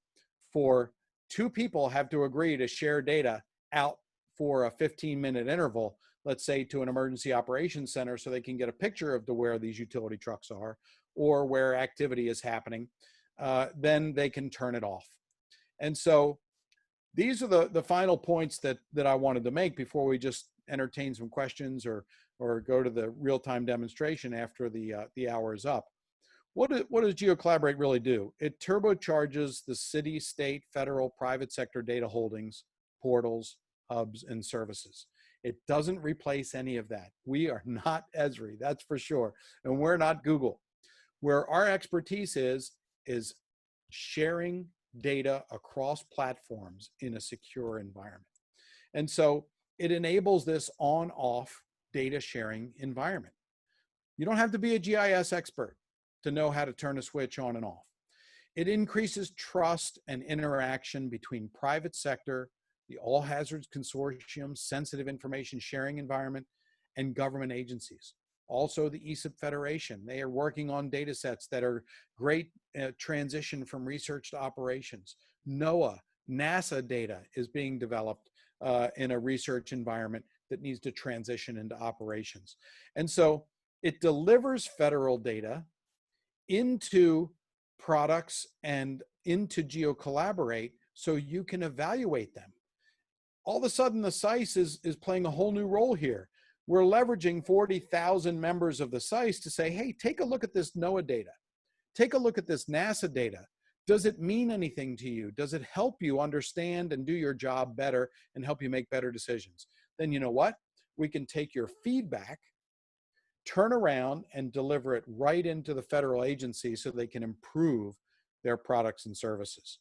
for 2 people have to agree to share data out for a 15-minute interval, let's say to an emergency operations center, so they can get a picture of where these utility trucks are or where activity is happening. Then they can turn it off. And so these are the final points that I wanted to make before we just entertain some questions or go to the real-time demonstration after the hour is up. What does GeoCollaborate really do? It turbocharges the city, state, federal, private sector data holdings, portals, hubs, and services. It doesn't replace any of that. We are not Esri, that's for sure. And we're not Google. Where our expertise is sharing data across platforms in a secure environment. And so it enables this on-off data sharing environment. You don't have to be a GIS expert to know how to turn a switch on and off. It increases trust and interaction between private sector, the All Hazards Consortium, sensitive information sharing environment, and government agencies. Also the ESIP Federation, they are working on data sets that are great transition from research to operations. NOAA, NASA data is being developed in a research environment that needs to transition into operations. And so it delivers federal data into products and into GeoCollaborate so you can evaluate them. all of a sudden the SICE is playing a whole new role here. We're leveraging 40,000 members of the SICE to say, hey, take a look at this NOAA data. Take a look at this NASA data. Does it mean anything to you? Does it help you understand and do your job better and help you make better decisions? Then you know what? We can take your feedback, turn around and deliver it right into the federal agency so they can improve their products and services.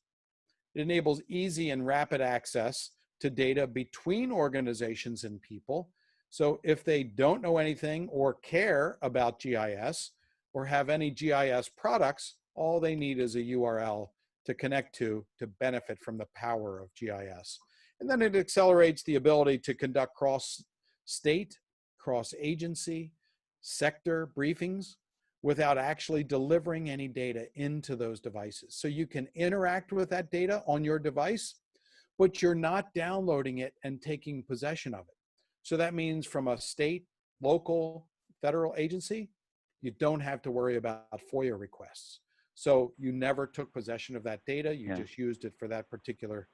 It enables easy and rapid access to data between organizations and people. So if they don't know anything or care about GIS or have any GIS products, all they need is a URL to connect to benefit from the power of GIS. And then it accelerates the ability to conduct cross-state, cross-agency, sector briefings without actually delivering any data into those devices. So you can interact with that data on your device, but you're not downloading it and taking possession of it. So that means from a state, local, federal agency, you don't have to worry about FOIA requests. So you never took possession of that data. You just used it for that particular,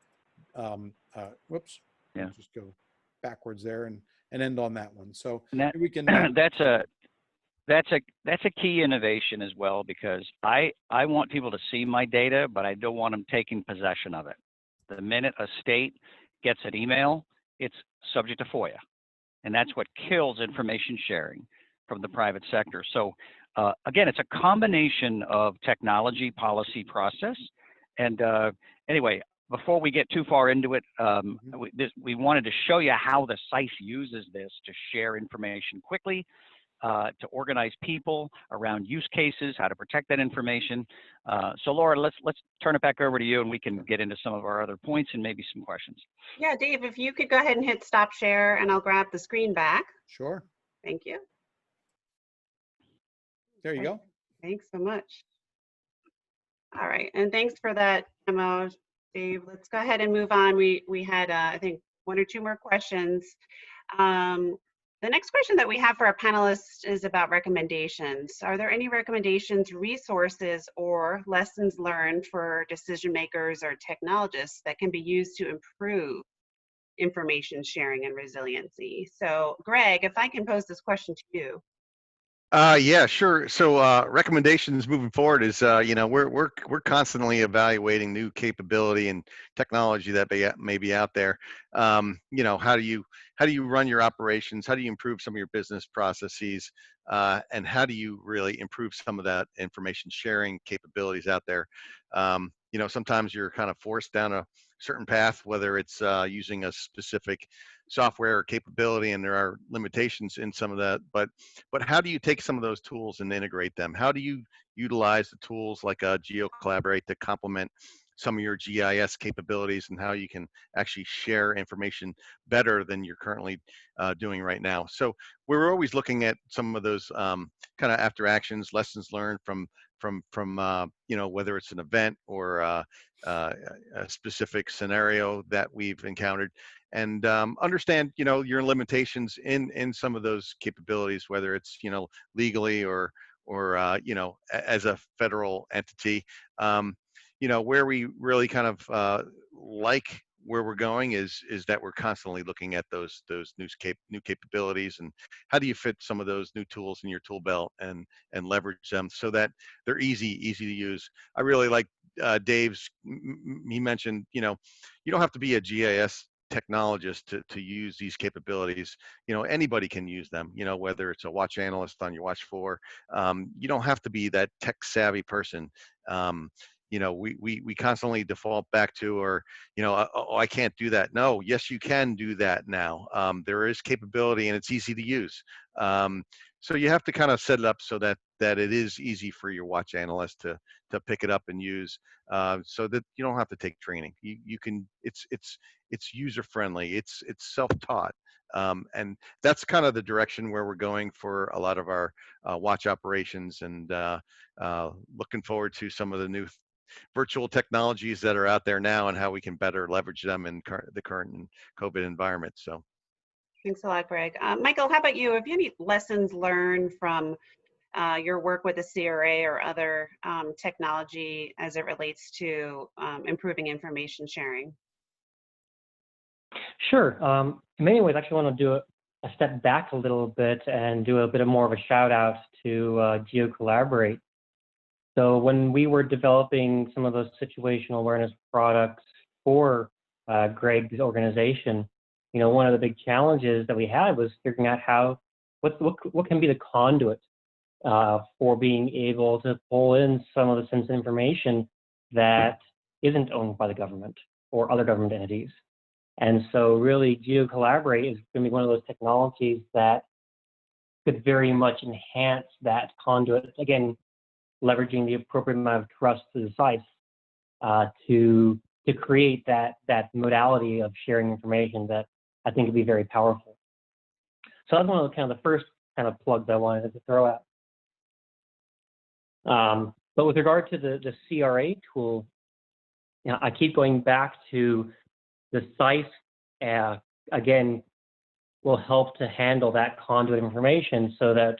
whoops, just go backwards there and end on that one. So we can. That's a key innovation as well, because I want people to see my data, but I don't want them taking possession of it. The minute a state gets an email, it's subject to FOIA. And that's what kills information sharing from the private sector. So again, it's a combination of technology, policy, process. And anyway, before we get too far into it, we wanted to show you how the SICE uses this to share information quickly, to organize people around use cases, how to protect that information. So Laura, let's turn it back over to you, and we can get into some of our other points and maybe some questions. Yeah, Dave, if you could go ahead and hit stop share, and I'll grab the screen back. Sure. Thank you. There you go. Thanks so much. All right, and thanks for that demo, Dave. Let's go ahead and move on. We had, I think, one or two more questions. The next question that we have for our panelists is about recommendations. Are there any recommendations, resources, or lessons learned for decision makers or technologists that can be used to improve information sharing and resiliency? So, Greg, if I can pose this question to you. Yeah, sure. So recommendations moving forward is, we're constantly evaluating new capability and technology that may be out there. How do you run your operations? How do you improve some of your business processes? And how do you really improve some of that information sharing capabilities out there? Sometimes you're kind of forced down a certain path, whether it's using a specific software or capability, and there are limitations in some of that, but how do you take some of those tools and integrate them? How do you utilize the tools like GeoCollaborate to complement some of your GIS capabilities, and how you can actually share information better than you're currently doing right now? So we're always looking at some of those kind of after actions, lessons learned from whether it's an event or a specific scenario that we've encountered, and understand your limitations in some of those capabilities, whether it's legally or as a federal entity. Where we really kind of like where we're going is that we're constantly looking at those new capabilities, and how do you fit some of those new tools in your tool belt and leverage them so that they're easy to use. I really like Dave's. He mentioned you don't have to be a GIS technologist to use these capabilities. Anybody can use them, whether it's a watch analyst on your watch floor. You don't have to be that tech savvy person. We constantly default back to, or oh, I can't do that. No, yes, you can do that now. There is capability, and it's easy to use. So you have to kind of set it up so that it is easy for your watch analyst to pick it up and use, so that you don't have to take training. You can. It's user friendly. It's self-taught. And that's kind of the direction where we're going for a lot of our watch operations, and looking forward to some of the new virtual technologies that are out there now, and how we can better leverage them in the current COVID environment. So thanks a lot, Greg. Michael, how about you? Have you any lessons learned from your work with the CRA or other technology as it relates to improving information sharing? Sure. In many ways, I actually want to do a step back a little bit and do a bit more of a shout out to GeoCollaborate. So when we were developing some of those situational awareness products for Greg's organization, one of the big challenges that we had was figuring out what can be the conduit for being able to pull in some of the sensitive information that isn't owned by the government or other government entities. And so really GeoCollaborate is going to be one of those technologies that could very much enhance that conduit, again, leveraging the appropriate amount of trust to the sites to create that modality of sharing information that I think would be very powerful. So that's one of the first kind of plugs I wanted to throw out. But with regard to the CRA tool, I keep going back to the SICE, again, will help to handle that conduit information so that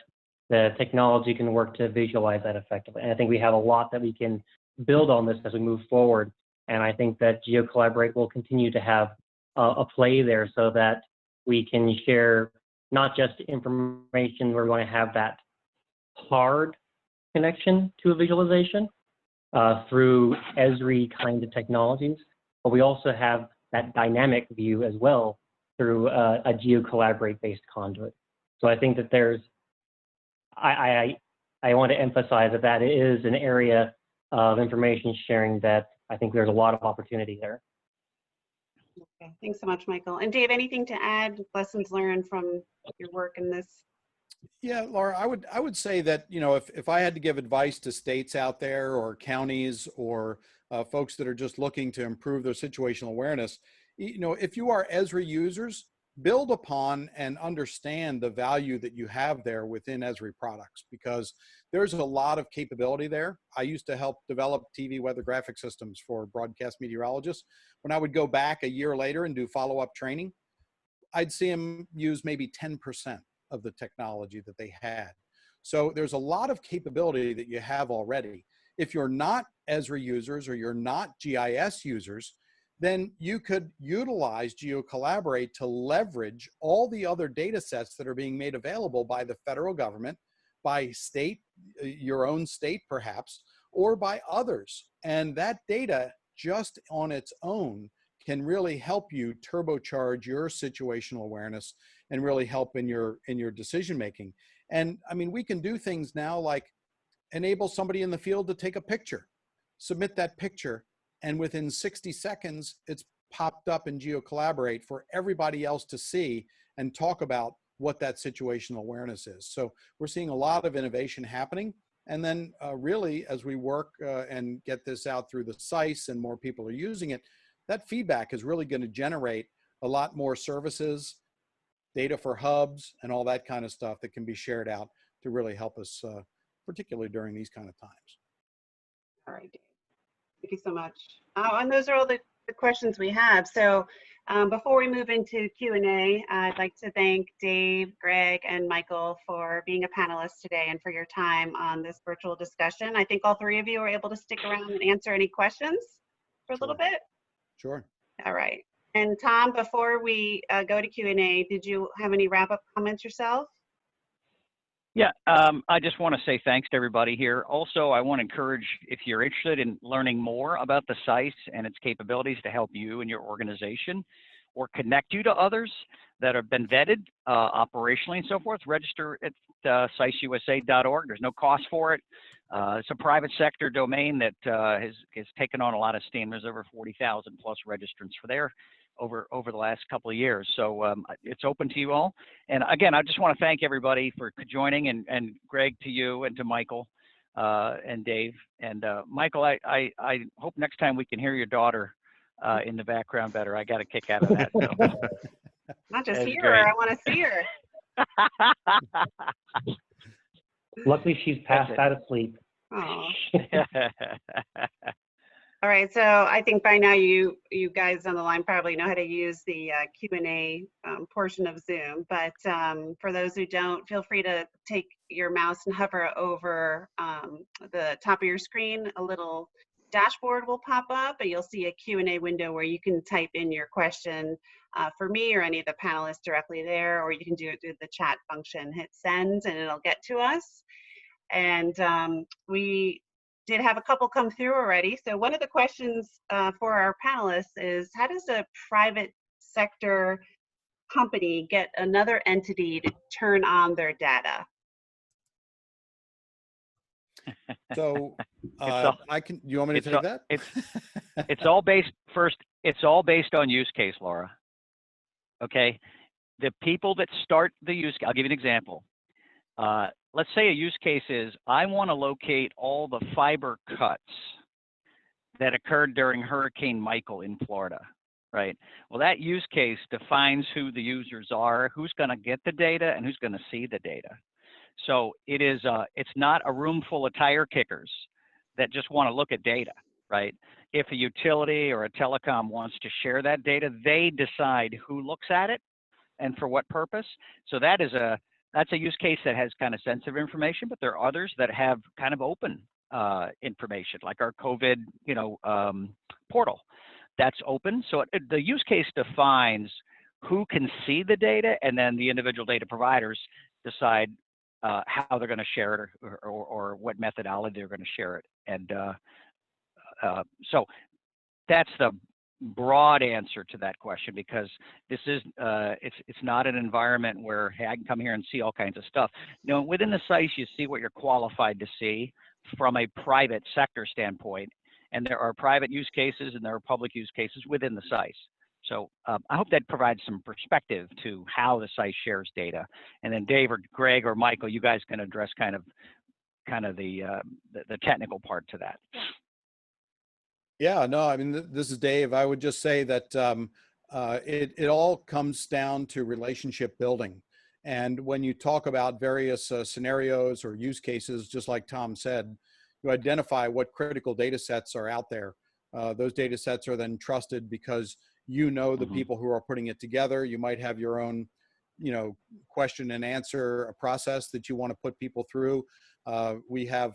the technology can work to visualize that effectively. And I think we have a lot that we can build on this as we move forward. And I think that GeoCollaborate will continue to have a play there so that we can share not just information where we want to have that hard connection to a visualization through Esri kind of technologies, but we also have that dynamic view as well through a GeoCollaborate based conduit. So I think that I want to emphasize that is an area of information sharing that I think there's a lot of opportunity there. Okay, thanks so much, Michael. And Dave, anything to add, lessons learned from your work in this? Yeah, Laura, I would say that, if I had to give advice to states out there or counties or folks that are just looking to improve their situational awareness, if you are Esri users, build upon and understand the value that you have there within Esri products, because there's a lot of capability there. I used to help develop TV weather graphic systems for broadcast meteorologists. When I would go back a year later and do follow-up training, I'd see them use maybe 10% of the technology that they had. So there's a lot of capability that you have already. If you're not Esri users or you're not GIS users, then you could utilize GeoCollaborate to leverage all the other data sets that are being made available by the federal government, by state, your own state perhaps, or by others. And that data just on its own can really help you turbocharge your situational awareness and really help in your decision making. And I mean, we can do things now like enable somebody in the field to take a picture, submit that picture, and within 60 seconds, it's popped up in GeoCollaborate for everybody else to see and talk about what that situational awareness is. So we're seeing a lot of innovation happening. And then really, as we work and get this out through the SICE and more people are using it, that feedback is really going to generate a lot more services, data for hubs, and all that kind of stuff that can be shared out to really help us, particularly during these kind of times. All right, Dave. Thank you so much. And those are all the questions we have. So before we move into Q&A, I'd like to thank Dave, Greg, and Michael for being a panelist today and for your time on this virtual discussion. I think all three of you were able to stick around and answer any questions for a little bit. Sure. All right. And Tom, before we go to Q&A, did you have any wrap-up comments yourself? Yeah, I just want to say thanks to everybody here. Also, I want to encourage, if you're interested in learning more about the SICE and its capabilities to help you and your organization or connect you to others that have been vetted operationally and so forth, register at siceusa.org. There's no cost for it. It's a private sector domain that has taken on a lot of steam. There's over 40,000 plus registrants for there over the last couple of years. So it's open to you all. And again, I just want to thank everybody for joining, and Greg, to you, and to Michael and Dave. And Michael, I hope next time we can hear your daughter in the background better. I got a kick out of that. So. Not just hear her, I want to see her. Luckily, she's passed out of sleep. Oh. All right, so I think by now you guys on the line probably know how to use the Q&A portion of Zoom, but for those who don't, feel free to take your mouse and hover over the top of your screen. A little dashboard will pop up, and you'll see a Q&A window where you can type in your question for me or any of the panelists directly there, or you can do it through the chat function. Hit send, and it'll get to us. And we did have a couple come through already. So one of the questions for our panelists is, how does a private sector company get another entity to turn on their data? So I can. You want me to take that? It's all based first. It's all based on use case, Laura. Okay, the people that start the use. I'll give you an example. Let's say a use case is, I want to locate all the fiber cuts that occurred during Hurricane Michael in Florida, right? Well, that use case defines who the users are, who's going to get the data, and who's going to see the data. So it's not a room full of tire kickers that just want to look at data, right? If a utility or a telecom wants to share that data, they decide who looks at it and for what purpose. So that's a use case that has kind of sensitive information, but there are others that have kind of open information, like our COVID, portal. That's open. So the use case defines who can see the data, and then the individual data providers decide how they're going to share it or what methodology they're going to share it. And so that's the broad answer to that question, because this is it's not an environment where, hey, I can come here and see all kinds of stuff. Within the SICE, you see what you're qualified to see from a private sector standpoint, and there are private use cases and there are public use cases within the SICE. So I hope that provides some perspective to how the SICE shares data. And then Dave or Greg or Michael, you guys can address kind of the technical part to that. Yeah, no, I mean, this is Dave. I would just say that it all comes down to relationship building. And when you talk about various scenarios or use cases, just like Tom said, you identify what critical data sets are out there. Those data sets are then trusted because the people who are putting it together. You might have your own, question and answer process that you want to put people through. We have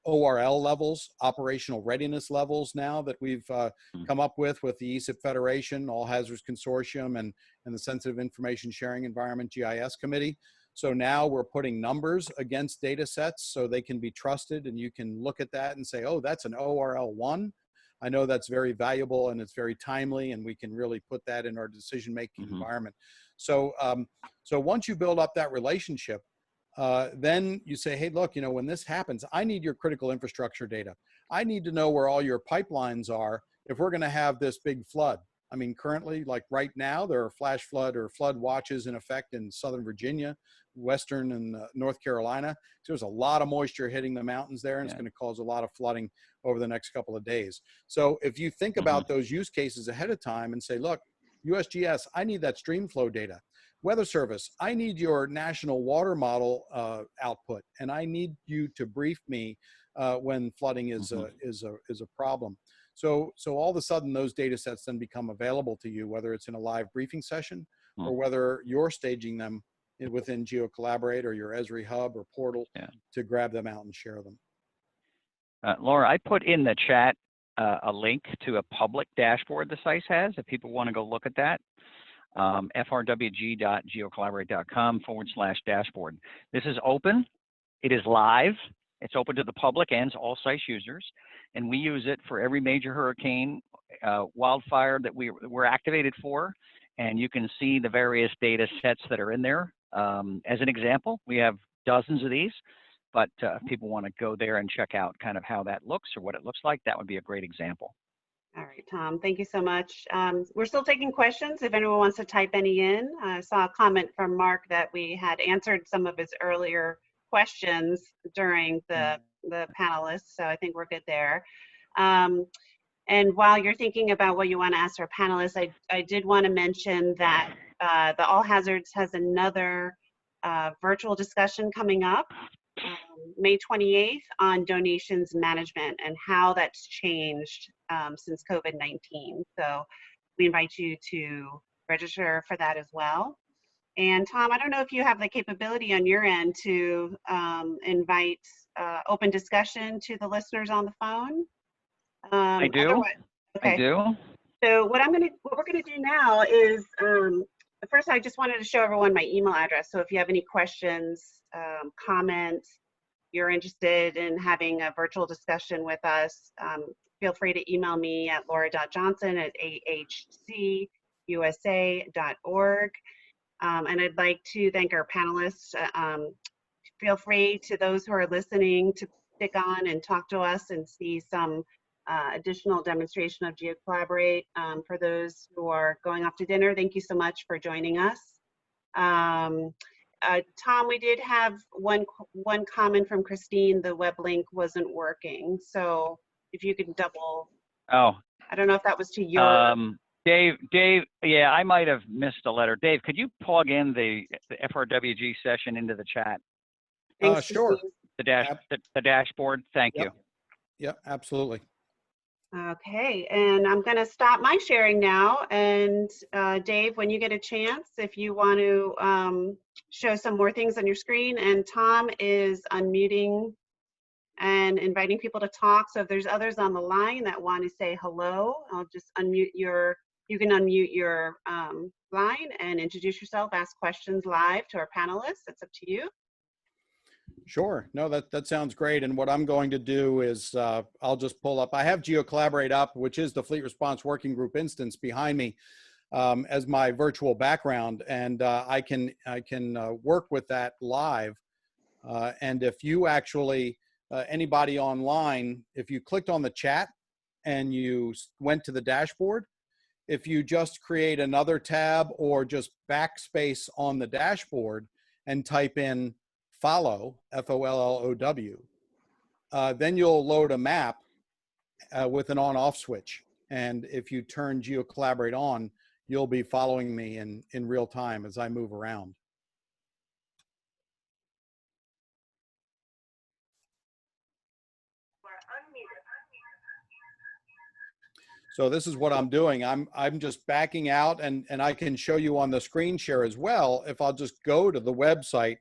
ORL levels, operational readiness levels now that we've come up with the ESIP Federation, All Hazards Consortium, and the Sensitive Information Sharing Environment GIS Committee. So now we're putting numbers against data sets so they can be trusted, and you can look at that and say, oh, that's an ORL1. I know that's very valuable and it's very timely, and we can really put that in our decision-making environment. So, so once you build up that relationship, then you say, hey, look, when this happens, I need your critical infrastructure data. I need to know where all your pipelines are if we're going to have this big flood. I mean, currently, like right now, there are flash flood or flood watches in effect in Southern Virginia, Western and North Carolina. So there's a lot of moisture hitting the mountains there, and it's going to cause a lot of flooding over the next couple of days. So if you think about those use cases ahead of time and say, look, USGS, I need that stream flow data. Weather Service, I need your national water model output, and I need you to brief me when flooding is a problem. So all of a sudden, those data sets then become available to you, whether it's in a live briefing session or whether you're staging them within GeoCollaborate or your Esri hub or portal to grab them out and share them. Laura, I put in the chat a link to a public dashboard the SICE has, if people want to go look at that. frwg.geocollaborate.com/dashboard. This is open. It is live. It's open to the public and all SICE users. And we use it for every major hurricane, wildfire that we're activated for. And you can see the various data sets that are in there. As an example, we have dozens of these, but if people want to go there and check out kind of how that looks or what it looks like, that would be a great example. All right, Tom, thank you so much. We're still taking questions if anyone wants to type any in. I saw a comment from Mark that we had answered some of his earlier questions during the panelists, so I think we're good there. And while you're thinking about what you want to ask our panelists, I did want to mention that the All Hazards has another virtual discussion coming up May 28th on donations management and how that's changed since COVID-19. So we invite you to register for that as well. And Tom, I don't know if you have the capability on your end to invite open discussion to the listeners on the phone. I do. Otherwise, okay. I do. So what we're gonna do now is, first I just wanted to show everyone my email address. So if you have any questions, comments, you're interested in having a virtual discussion with us, feel free to email me at laura.johnson@ahcusa.org. And I'd like to thank our panelists. Feel free to those who are listening to stick on and talk to us and see some additional demonstration of GeoCollaborate. For those who are going off to dinner, thank you so much for joining us. Tom, we did have one comment from Christine. The web link wasn't working. So if you could double. Oh. I don't know if that was to your. Dave, yeah, I might have missed a letter. Dave, could you plug in the FRWG session into the chat? Thanks, Sure. Christine. The dashboard. Thank you. Yep, absolutely. Okay, and I'm going to stop my sharing now. And Dave, when you get a chance, if you want to show some more things on your screen, and Tom is unmuting and inviting people to talk. So if there's others on the line that want to say hello, I'll just unmute you can unmute your line and introduce yourself, ask questions live to our panelists. It's up to you. Sure. No, that sounds great. And what I'm going to do is I'll just pull up. I have GeoCollaborate up, which is the Fleet Response Working Group instance behind me as my virtual background, and I can work with that live. And if you actually anybody online, if you clicked on the chat and you went to the dashboard, if you just create another tab or just backspace on the dashboard and type in follow, F-O-L-L-O-W, then you'll load a map with an on-off switch. And if you turn GeoCollaborate on, you'll be following me in real time as I move around. So this is what I'm doing. I'm just backing out, and I can show you on the screen share as well. If I'll just go to the website,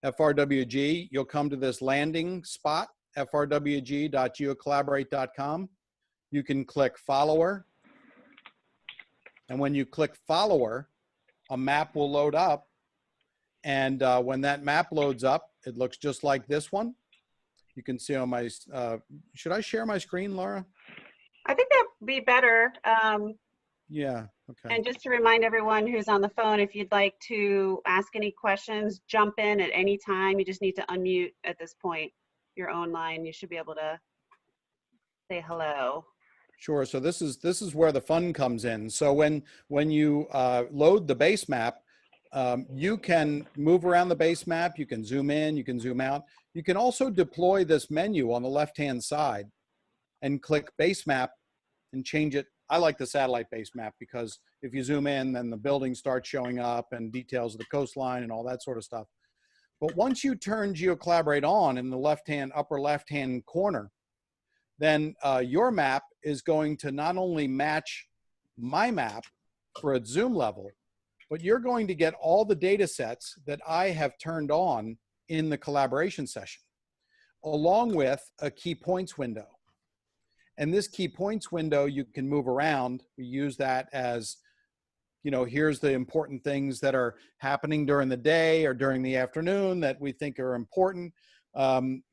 FRWG, you'll come to this landing spot, frwg.geocollaborate.com. You can click follower. And when you click follower, a map will load up. And when that map loads up, it looks just like this one. You can see on my, should I share my screen, Laura? I think that'd be better. Yeah, okay. And just to remind everyone who's on the phone, if you'd like to ask any questions, jump in at any time. You just need to unmute at this point your own line. You should be able to say hello. Sure. So this is where the fun comes in. So when you load the base map, you can move around the base map. You can zoom in. You can zoom out. You can also deploy this menu on the left-hand side and click base map and change it. I like the satellite base map because if you zoom in, then the buildings start showing up and details of the coastline and all that sort of stuff. But once you turn GeoCollaborate on in the left-hand, upper left-hand corner, then your map is going to not only match my map for a zoom level, but you're going to get all the data sets that I have turned on in the collaboration session, along with a key points window. And this key points window, you can move around. We use that as, you know, here's the important things that are happening during the day or during the afternoon that we think are important.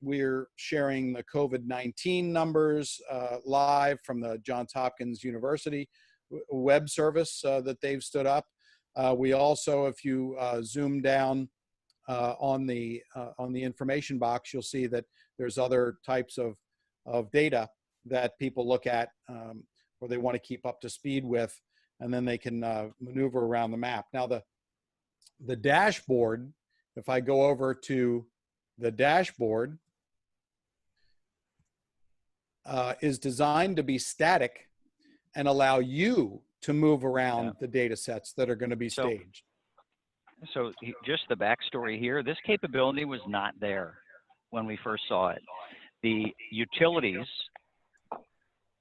We're sharing the COVID-19 numbers live from the Johns Hopkins University web service that they've stood up. We also, if you zoom down on the information box, you'll see that there's other types of data that people look at or they want to keep up to speed with, and then they can maneuver around the map. Now the dashboard, if I go over to the dashboard, is designed to be static and allow you to move around the data sets that are going to be staged. So just the backstory here, this capability was not there when we first saw it. The utilities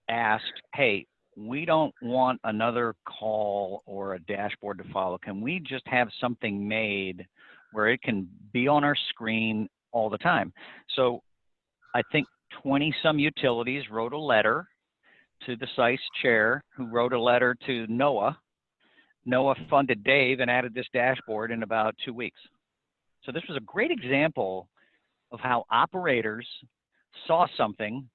asked, hey, we don't want another call or a dashboard to follow. Can we just have something made where it can be on our screen all the time? So I think 20 some utilities wrote a letter to the SICE chair who wrote a letter to NOAA. NOAA funded Dave and added this dashboard in about 2 weeks. So this was a great example of how operators saw something,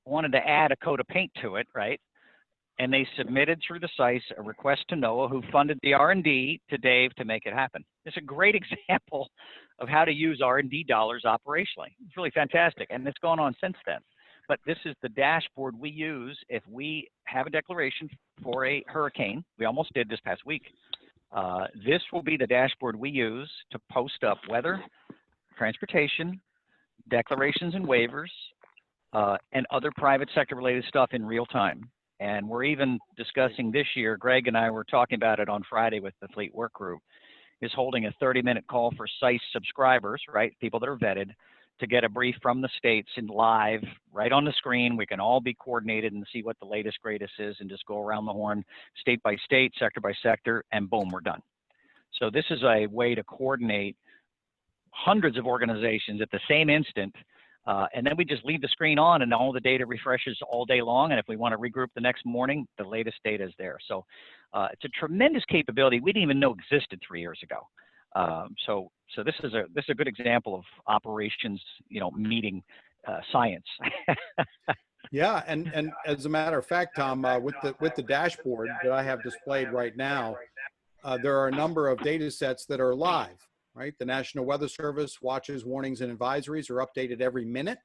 wanted to add a coat of paint to it, right? And they submitted through the SICE a request to NOAA, who funded the R&D to Dave to make it happen. It's a great example of how to use R&D dollars operationally. It's really fantastic, and it's gone on since then. But this is the dashboard we use if we have a declaration for a hurricane. We almost did this past week. This will be the dashboard we use to post up weather, transportation, declarations and waivers, and other private sector related stuff in real time. And we're even discussing this year, Greg and I were talking about it on Friday with the Fleet Work Group, is holding a 30-minute call for SICE subscribers, right, people that are vetted, to get a brief from the states in live, right on the screen. We can all be coordinated and see what the latest, greatest is, and just go around the horn, state by state, sector by sector, and boom, we're done. So this is a way to coordinate hundreds of organizations at the same instant, and then we just leave the screen on and all the data refreshes all day long. And if we want to regroup the next morning, the latest data is there. So it's a tremendous capability we didn't even know existed 3 years ago. So this is a good example of operations, meeting science. Yeah, and as a matter of fact, Tom, with the dashboard that I have displayed right now, there are a number of data sets that are live, right? The National Weather Service watches, warnings, and advisories are updated every minute.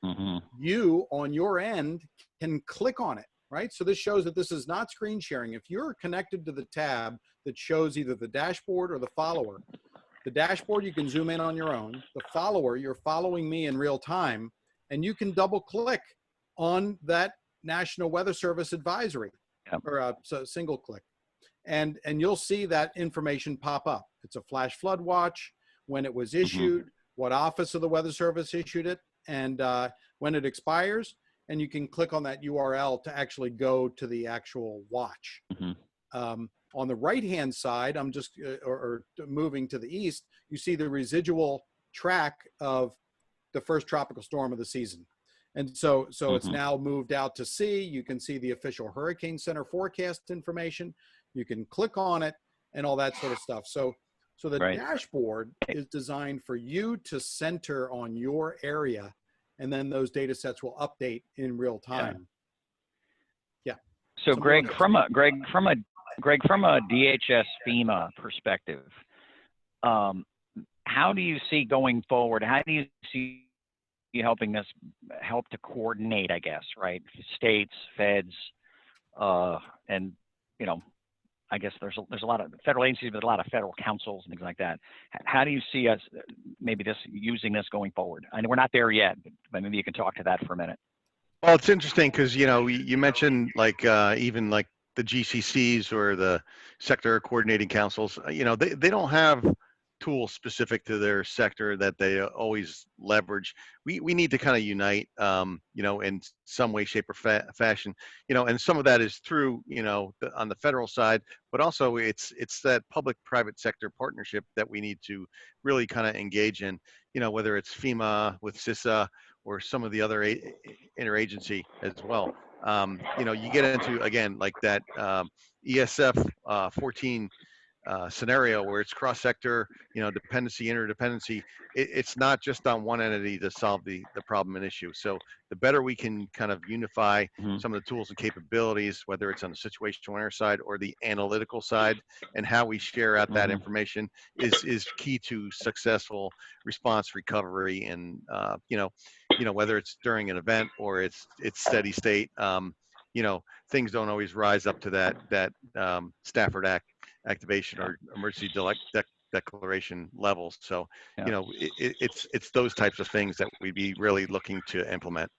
Mm-hmm. You, on your end, can click on it, right? So this shows that this is not screen sharing. If you're connected to the tab that shows either the dashboard or the follower, the dashboard, you can zoom in on your own. The follower, you're following me in real time, and you can double click on that National Weather Service advisory, Yep. or so single click. And you'll see that information pop up. It's a flash flood watch, when it was issued, what office of the Weather Service issued it, and when it expires. And you can click on that URL to actually go to the actual watch. On the right-hand side, I'm just or moving to the east, you see the residual track of the first tropical storm of the season. And so it's now moved out to sea. You can see the official Hurricane Center forecast information. You can click on it and all that sort of stuff. So the dashboard is designed for you to center on your area, and then those data sets will update in real time. Yeah. So Greg, from a DHS FEMA perspective, how do you see going forward? How do you see you helping us help to coordinate, I guess, right? States, feds, and I guess there's a lot of federal agencies, but a lot of federal councils and things like that. How do you see us maybe using this going forward? I know we're not there yet, but maybe you can talk to that for a minute. Well, it's interesting because you mentioned even like the GCCs or the sector coordinating councils. They don't have tools specific to their sector that they always leverage. We need to kind of unite, in some way, shape, or fashion, and some of that is through, on the federal side, but also it's that public-private sector partnership that we need to really kind of engage in, whether it's FEMA with CISA or some of the other interagency as well. You get into, again, like that ESF 14 scenario where it's cross-sector, dependency, interdependency. It's not just on one entity to solve the problem and issue. So the better we can kind of unify some of the tools and capabilities, whether it's on the situational awareness side or the analytical side, and how we share out that information is key to successful response, recovery, and whether it's during an event or it's steady state. Things don't always rise up to that Stafford Act activation or emergency declaration levels. So, it's those types of things that we'd be really looking to implement.